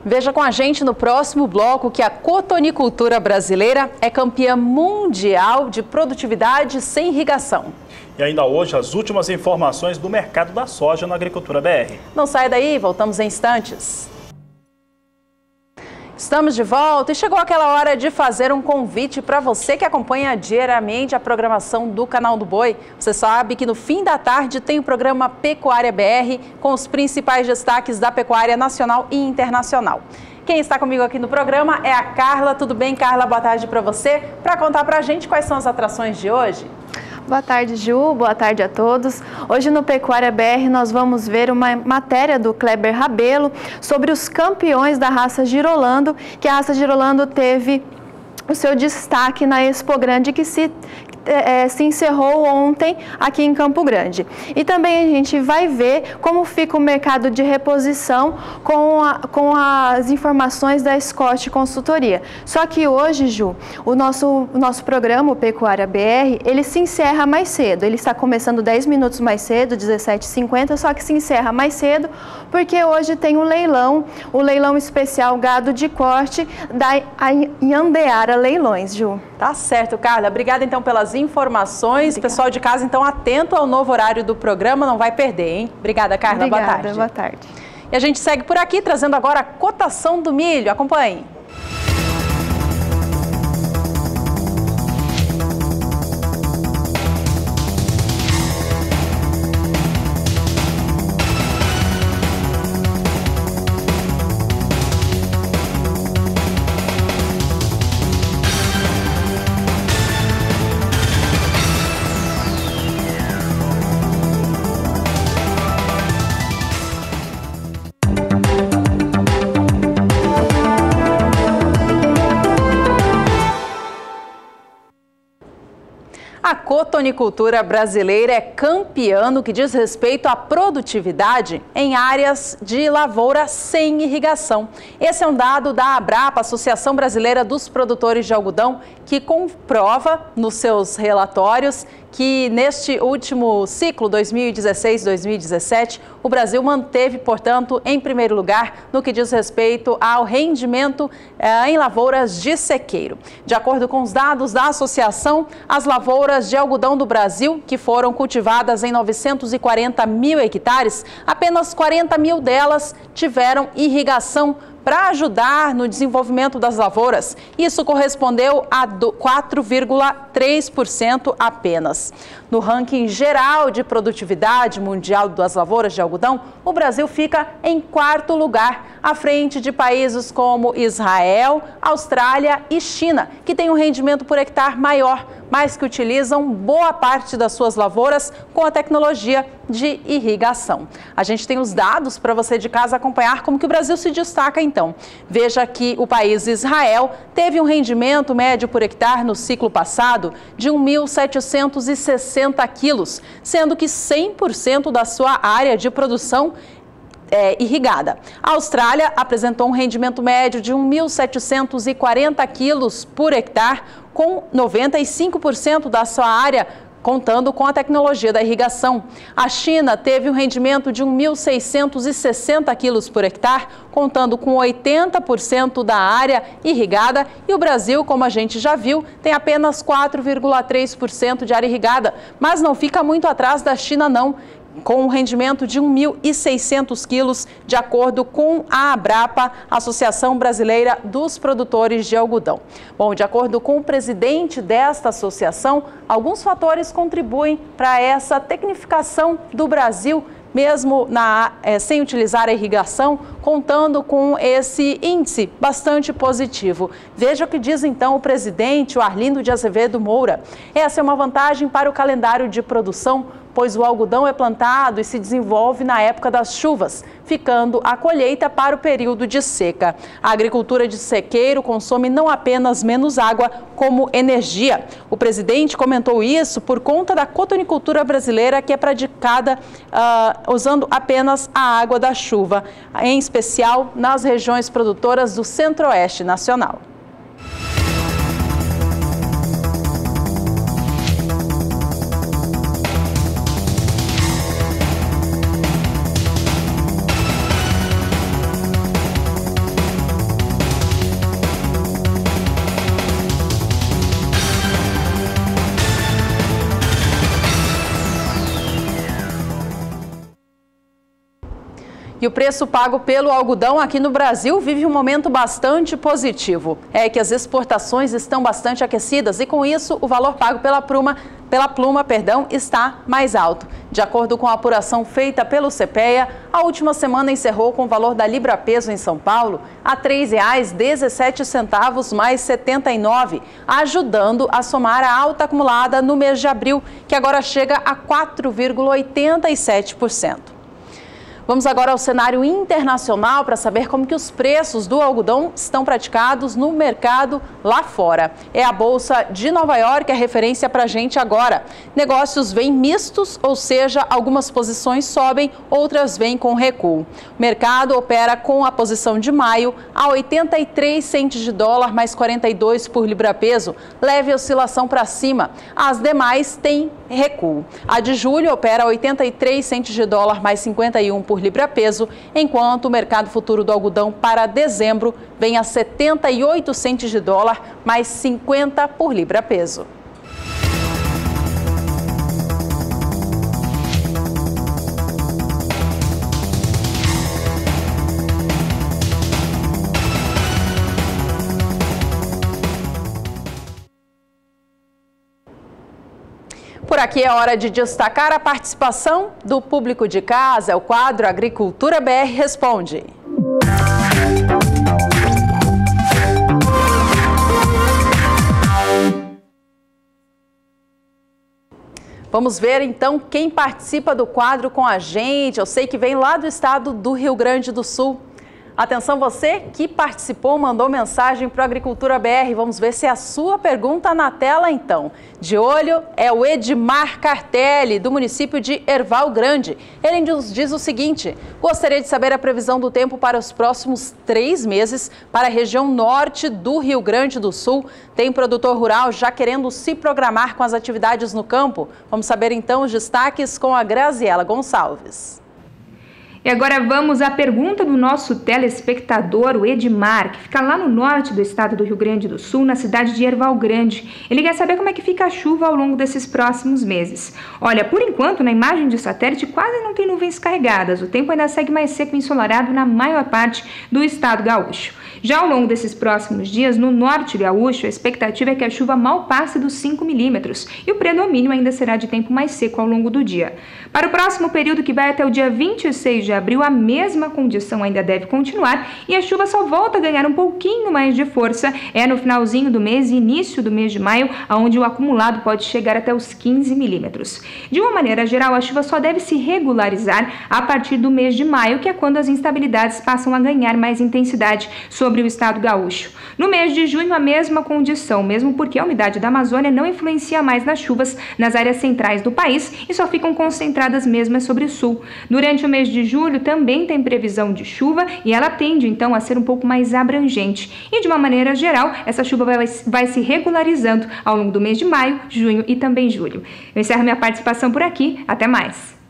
Veja com a gente no próximo bloco que a cotonicultura brasileira é campeã mundial de produtividade sem irrigação. E ainda hoje, as últimas informações do mercado da soja na Agricultura BR. Não saia daí, voltamos em instantes. Estamos de volta e chegou aquela hora de fazer um convite para você que acompanha diariamente a programação do Canal do Boi. Você sabe que no fim da tarde tem o programa Pecuária BR com os principais destaques da pecuária nacional e internacional. Quem está comigo aqui no programa é a Carla. Tudo bem, Carla? Boa tarde para você. Para contar para a gente quais são as atrações de hoje. Boa tarde, Ju. Boa tarde a todos. Hoje no Pecuária BR nós vamos ver uma matéria do Kleber Rabelo sobre os campeões da raça Girolando, que a raça Girolando teve o seu destaque na Expo Grande que se encerrou ontem aqui em Campo Grande. E também a gente vai ver como fica o mercado de reposição com as informações da Scott Consultoria. Só que hoje, Ju, o nosso programa, o Pecuária BR, ele se encerra mais cedo. Ele está começando 10 minutos mais cedo, 17h50, só que se encerra mais cedo porque hoje tem o leilão especial gado de corte da Yandeara Leilões, Ju. Tá certo, Carla. Obrigada então pelas informações. Obrigada. Pessoal de casa, então, atento ao novo horário do programa, não vai perder, hein? Obrigada, Carla. Obrigada, boa tarde. Boa tarde. E a gente segue por aqui, trazendo agora a cotação do milho. Acompanhe. A cotonicultura brasileira é campeã no que diz respeito à produtividade em áreas de lavoura sem irrigação. Esse é um dado da Abrapa, Associação Brasileira dos Produtores de Algodão, que comprova nos seus relatórios que neste último ciclo 2016-2017, o Brasil manteve, portanto, em primeiro lugar no que diz respeito ao rendimento em lavouras de sequeiro. De acordo com os dados da associação, as lavouras de algodão do Brasil, que foram cultivadas em 940 mil hectares, apenas 40 mil delas tiveram irrigação para ajudar no desenvolvimento das lavouras. Isso correspondeu a 4,3% apenas. No ranking geral de produtividade mundial das lavouras de algodão, o Brasil fica em quarto lugar, à frente de países como Israel, Austrália e China, que têm um rendimento por hectare maior, mas que utilizam boa parte das suas lavouras com a tecnologia de irrigação. A gente tem os dados para você de casa acompanhar como que o Brasil se destaca então. Veja que o país Israel teve um rendimento médio por hectare no ciclo passado de 1.760 quilos, sendo que 100% da sua área de produção irrigada. A Austrália apresentou um rendimento médio de 1.740 quilos por hectare, com 95% da sua área contando com a tecnologia da irrigação. A China teve um rendimento de 1.660 quilos por hectare, contando com 80% da área irrigada, e o Brasil, como a gente já viu, tem apenas 4,3% de área irrigada, mas não fica muito atrás da China não, com um rendimento de 1.600 quilos, de acordo com a Abrapa, Associação Brasileira dos Produtores de Algodão. Bom, de acordo com o presidente desta associação, alguns fatores contribuem para essa tecnificação do Brasil, mesmo sem utilizar a irrigação, contando com esse índice bastante positivo. Veja o que diz então o presidente, o Arlindo de Azevedo Moura. Essa é uma vantagem para o calendário de produção, pois o algodão é plantado e se desenvolve na época das chuvas, ficando a colheita para o período de seca. A agricultura de sequeiro consome não apenas menos água, como energia. O presidente comentou isso por conta da cotonicultura brasileira, que é praticada usando apenas a água da chuva, em especial nas regiões produtoras do Centro-Oeste nacional. E o preço pago pelo algodão aqui no Brasil vive um momento bastante positivo. É que as exportações estão bastante aquecidas e, com isso, o valor pago pela pluma está mais alto. De acordo com a apuração feita pelo CPEA, a última semana encerrou com o valor da libra-peso em São Paulo a R$ 3,17 mais 79, ajudando a somar a alta acumulada no mês de abril, que agora chega a 4,87%. Vamos agora ao cenário internacional para saber como que os preços do algodão estão praticados no mercado lá fora. É a Bolsa de Nova York a referência para a gente agora. Negócios vêm mistos, ou seja, algumas posições sobem, outras vêm com recuo. O mercado opera com a posição de maio a 83 centes de dólar mais 42 por libra-peso, leve oscilação para cima. As demais têm recuo. A de julho opera a 83 centes de dólar mais 51 por libra-peso, enquanto o mercado futuro do algodão para dezembro vem a 78 centes de dólar mais 50 por libra-peso. Por aqui é hora de destacar a participação do público de casa. É o quadro Agricultura BR Responde. Vamos ver então quem participa do quadro com a gente. Eu sei que vem lá do estado do Rio Grande do Sul. Atenção, você que participou, mandou mensagem para o Agricultura BR. Vamos ver se é a sua pergunta na tela, então. De olho é o Edmar Cartelli, do município de Erval Grande. Ele nos diz o seguinte: gostaria de saber a previsão do tempo para os próximos 3 meses para a região norte do Rio Grande do Sul. Tem produtor rural já querendo se programar com as atividades no campo? Vamos saber, então, os destaques com a Graziela Gonçalves. E agora vamos à pergunta do nosso telespectador, o Edmar, que fica lá no norte do estado do Rio Grande do Sul, na cidade de Erval Grande. Ele quer saber como é que fica a chuva ao longo desses próximos meses. Olha, por enquanto, na imagem de satélite quase não tem nuvens carregadas. O tempo ainda segue mais seco e ensolarado na maior parte do estado gaúcho. Já ao longo desses próximos dias, no norte gaúcho, a expectativa é que a chuva mal passe dos 5 milímetros e o predomínio ainda será de tempo mais seco ao longo do dia. Para o próximo período, que vai até o dia 26 de abril, a mesma condição ainda deve continuar e a chuva só volta a ganhar um pouquinho mais de força no finalzinho do mês e início do mês de maio, onde o acumulado pode chegar até os 15 milímetros. De uma maneira geral, a chuva só deve se regularizar a partir do mês de maio, que é quando as instabilidades passam a ganhar mais intensidade, sobre o estado gaúcho. No mês de junho, a mesma condição, mesmo porque a umidade da Amazônia não influencia mais nas chuvas nas áreas centrais do país e só ficam concentradas mesmo sobre o sul. Durante o mês de julho também tem previsão de chuva e ela tende então a ser um pouco mais abrangente. E de uma maneira geral, essa chuva vai se regularizando ao longo do mês de maio, junho e também julho. Eu encerro minha participação por aqui. Até mais.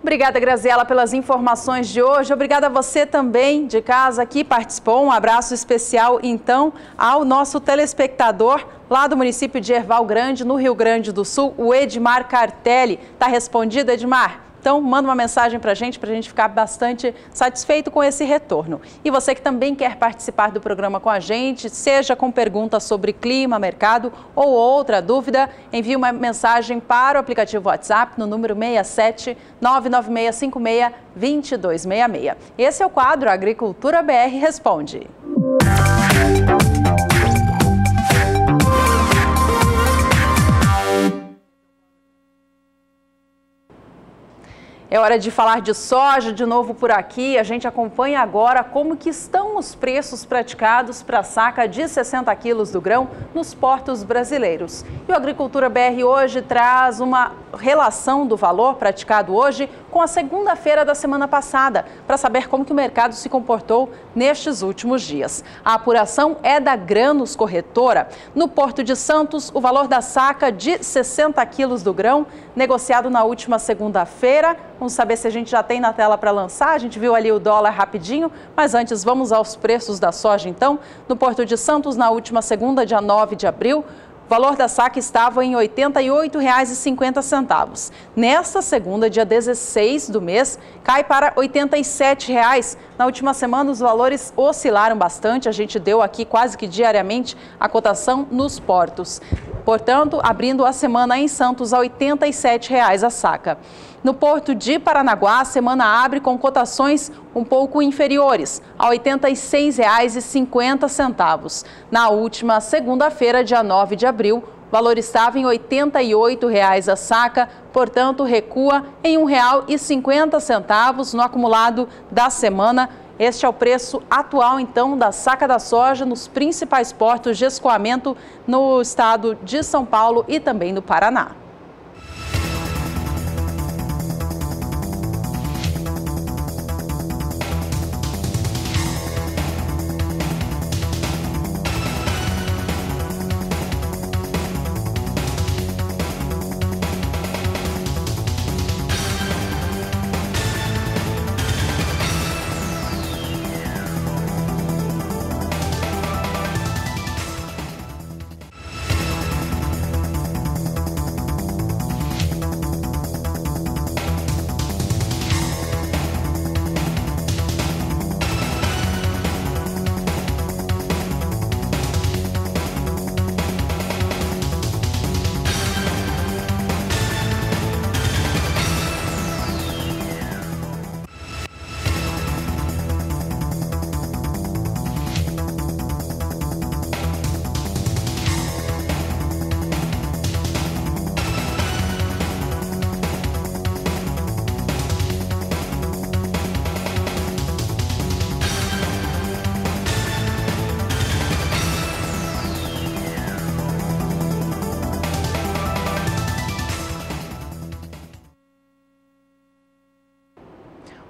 Obrigada, Graziela, pelas informações de hoje. Obrigada a você também de casa que participou. Um abraço especial, então, ao nosso telespectador lá do município de Erval Grande, no Rio Grande do Sul, o Edmar Cartelli. Tá respondido, Edmar? Então, manda uma mensagem para a gente ficar bastante satisfeito com esse retorno. E você que também quer participar do programa com a gente, seja com perguntas sobre clima, mercado ou outra dúvida, envie uma mensagem para o aplicativo WhatsApp no número 67 99656 2266. Esse é o quadro Agricultura BR Responde. É hora de falar de soja de novo por aqui. A gente acompanha agora como que estão os preços praticados para a saca de 60 quilos do grão nos portos brasileiros. E o Agricultura BR hoje traz uma relação do valor praticado hoje com a segunda-feira da semana passada, para saber como que o mercado se comportou nestes últimos dias. A apuração é da Grãos Corretora. No Porto de Santos, o valor da saca de 60 quilos do grão, negociado na última segunda-feira. Vamos saber se a gente já tem na tela para lançar. A gente viu ali o dólar rapidinho, mas antes vamos aos preços da soja então. No Porto de Santos, na última segunda, dia 9 de abril, o valor da saca estava em R$ 88,50. Nesta segunda, dia 16 do mês, cai para R$ 87,00. Na última semana, os valores oscilaram bastante. A gente deu aqui quase que diariamente a cotação nos portos. Portanto, abrindo a semana em Santos a R$ 87,00 a saca. No Porto de Paranaguá, a semana abre com cotações um pouco inferiores, a R$ 86,50. Na última segunda-feira, dia 9 de abril, o valor estava em R$ 88,00 a saca, portanto, recua em R$ 1,50 no acumulado da semana. Este é o preço atual, então, da saca da soja nos principais portos de escoamento no estado de São Paulo e também no Paraná.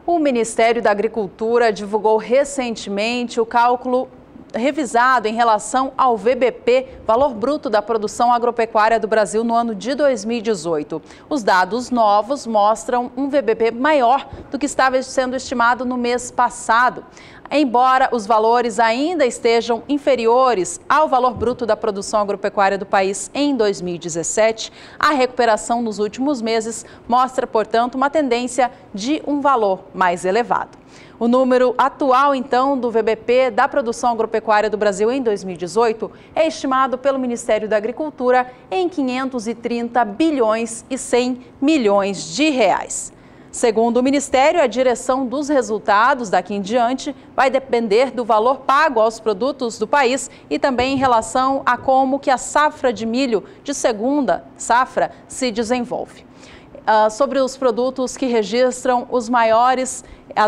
O Ministério da Agricultura divulgou recentemente o cálculo revisado em relação ao VBP, Valor Bruto da Produção Agropecuária do Brasil, no ano de 2018. Os dados novos mostram um VBP maior do que estava sendo estimado no mês passado. Embora os valores ainda estejam inferiores ao valor bruto da produção agropecuária do país em 2017, a recuperação nos últimos meses mostra, portanto, uma tendência de um valor mais elevado. O número atual, então, do VBP da produção agropecuária do Brasil em 2018 é estimado pelo Ministério da Agricultura em 530 bilhões e 100 milhões de reais. Segundo o Ministério, a direção dos resultados daqui em diante vai depender do valor pago aos produtos do país e também em relação a como que a safra de milho de segunda safra se desenvolve. sobre os produtos que registram as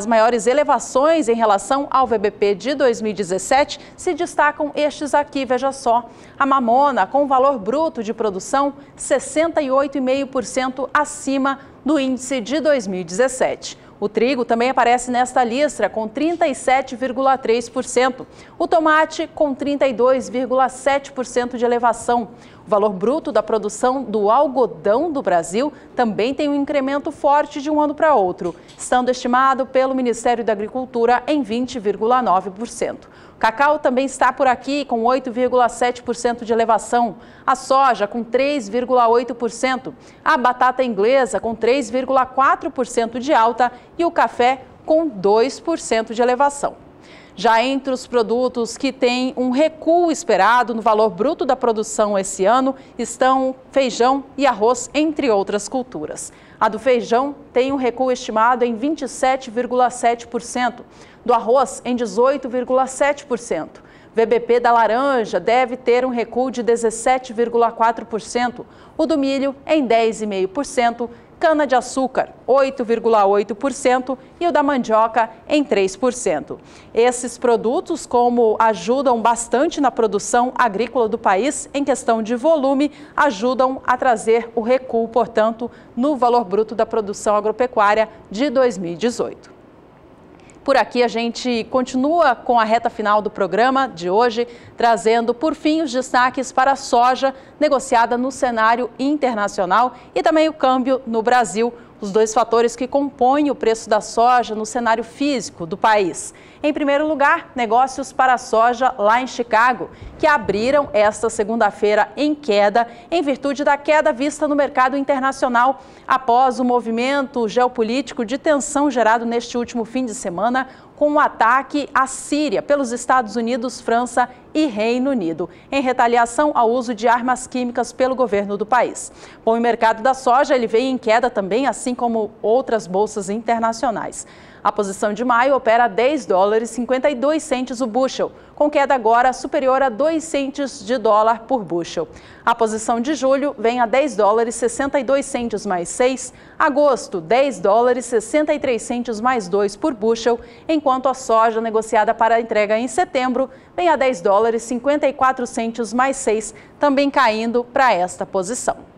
maiores elevações em relação ao VBP de 2017, se destacam estes aqui, veja só. A mamona, com valor bruto de produção 68,5% acima do índice de 2017. O trigo também aparece nesta lista com 37,3%. O tomate com 32,7% de elevação. O valor bruto da produção do algodão do Brasil também tem um incremento forte de um ano para outro, estando estimado pelo Ministério da Agricultura em 20,9%. O cacau também está por aqui com 8,7% de elevação, a soja com 3,8%, a batata inglesa com 3,4% de alta e o café com 2% de elevação. Já entre os produtos que têm um recuo esperado no valor bruto da produção esse ano estão feijão e arroz, entre outras culturas. A do feijão tem um recuo estimado em 27,7%, do arroz em 18,7%. VBP da laranja deve ter um recuo de 17,4%, o do milho em 10,5%, cana-de-açúcar 8,8% e o da mandioca em 3%. Esses produtos, como ajudam bastante na produção agrícola do país, em questão de volume, ajudam a trazer o recuo, portanto, no valor bruto da produção agropecuária de 2018. Por aqui a gente continua com a reta final do programa de hoje, trazendo por fim os destaques para a soja negociada no cenário internacional e também o câmbio no Brasil, os dois fatores que compõem o preço da soja no cenário físico do país. Em primeiro lugar, negócios para a soja lá em Chicago, que abriram esta segunda-feira em queda, em virtude da queda vista no mercado internacional após o movimento geopolítico de tensão gerado neste último fim de semana com o ataque à Síria pelos Estados Unidos, França e Reino Unido, em retaliação ao uso de armas químicas pelo governo do país. Bom, o mercado da soja ele veio em queda também, assim como outras bolsas internacionais. A posição de maio opera a $10,52 o bushel, com queda agora superior a 2 centes de dólar por bushel. A posição de julho vem a $10,62 mais 6, agosto $10,63 mais 2 por bushel, enquanto a soja negociada para entrega em setembro vem a $10,54 mais 6, também caindo para esta posição.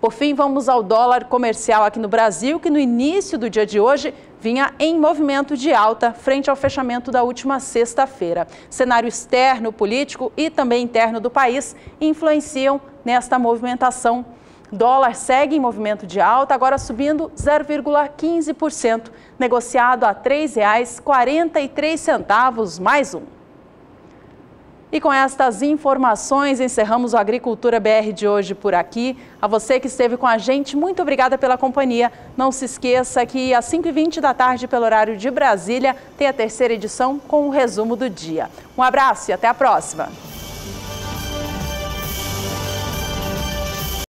Por fim, vamos ao dólar comercial aqui no Brasil, que no início do dia de hoje vinha em movimento de alta frente ao fechamento da última sexta-feira. Cenário externo, político e também interno do país influenciam nesta movimentação. Dólar segue em movimento de alta, agora subindo 0,15%, negociado a R$ 3,43 mais um. E com estas informações, encerramos o Agricultura BR de hoje por aqui. A você que esteve com a gente, muito obrigada pela companhia. Não se esqueça que às 5h20 da tarde, pelo horário de Brasília, tem a terceira edição com o resumo do dia. Um abraço e até a próxima!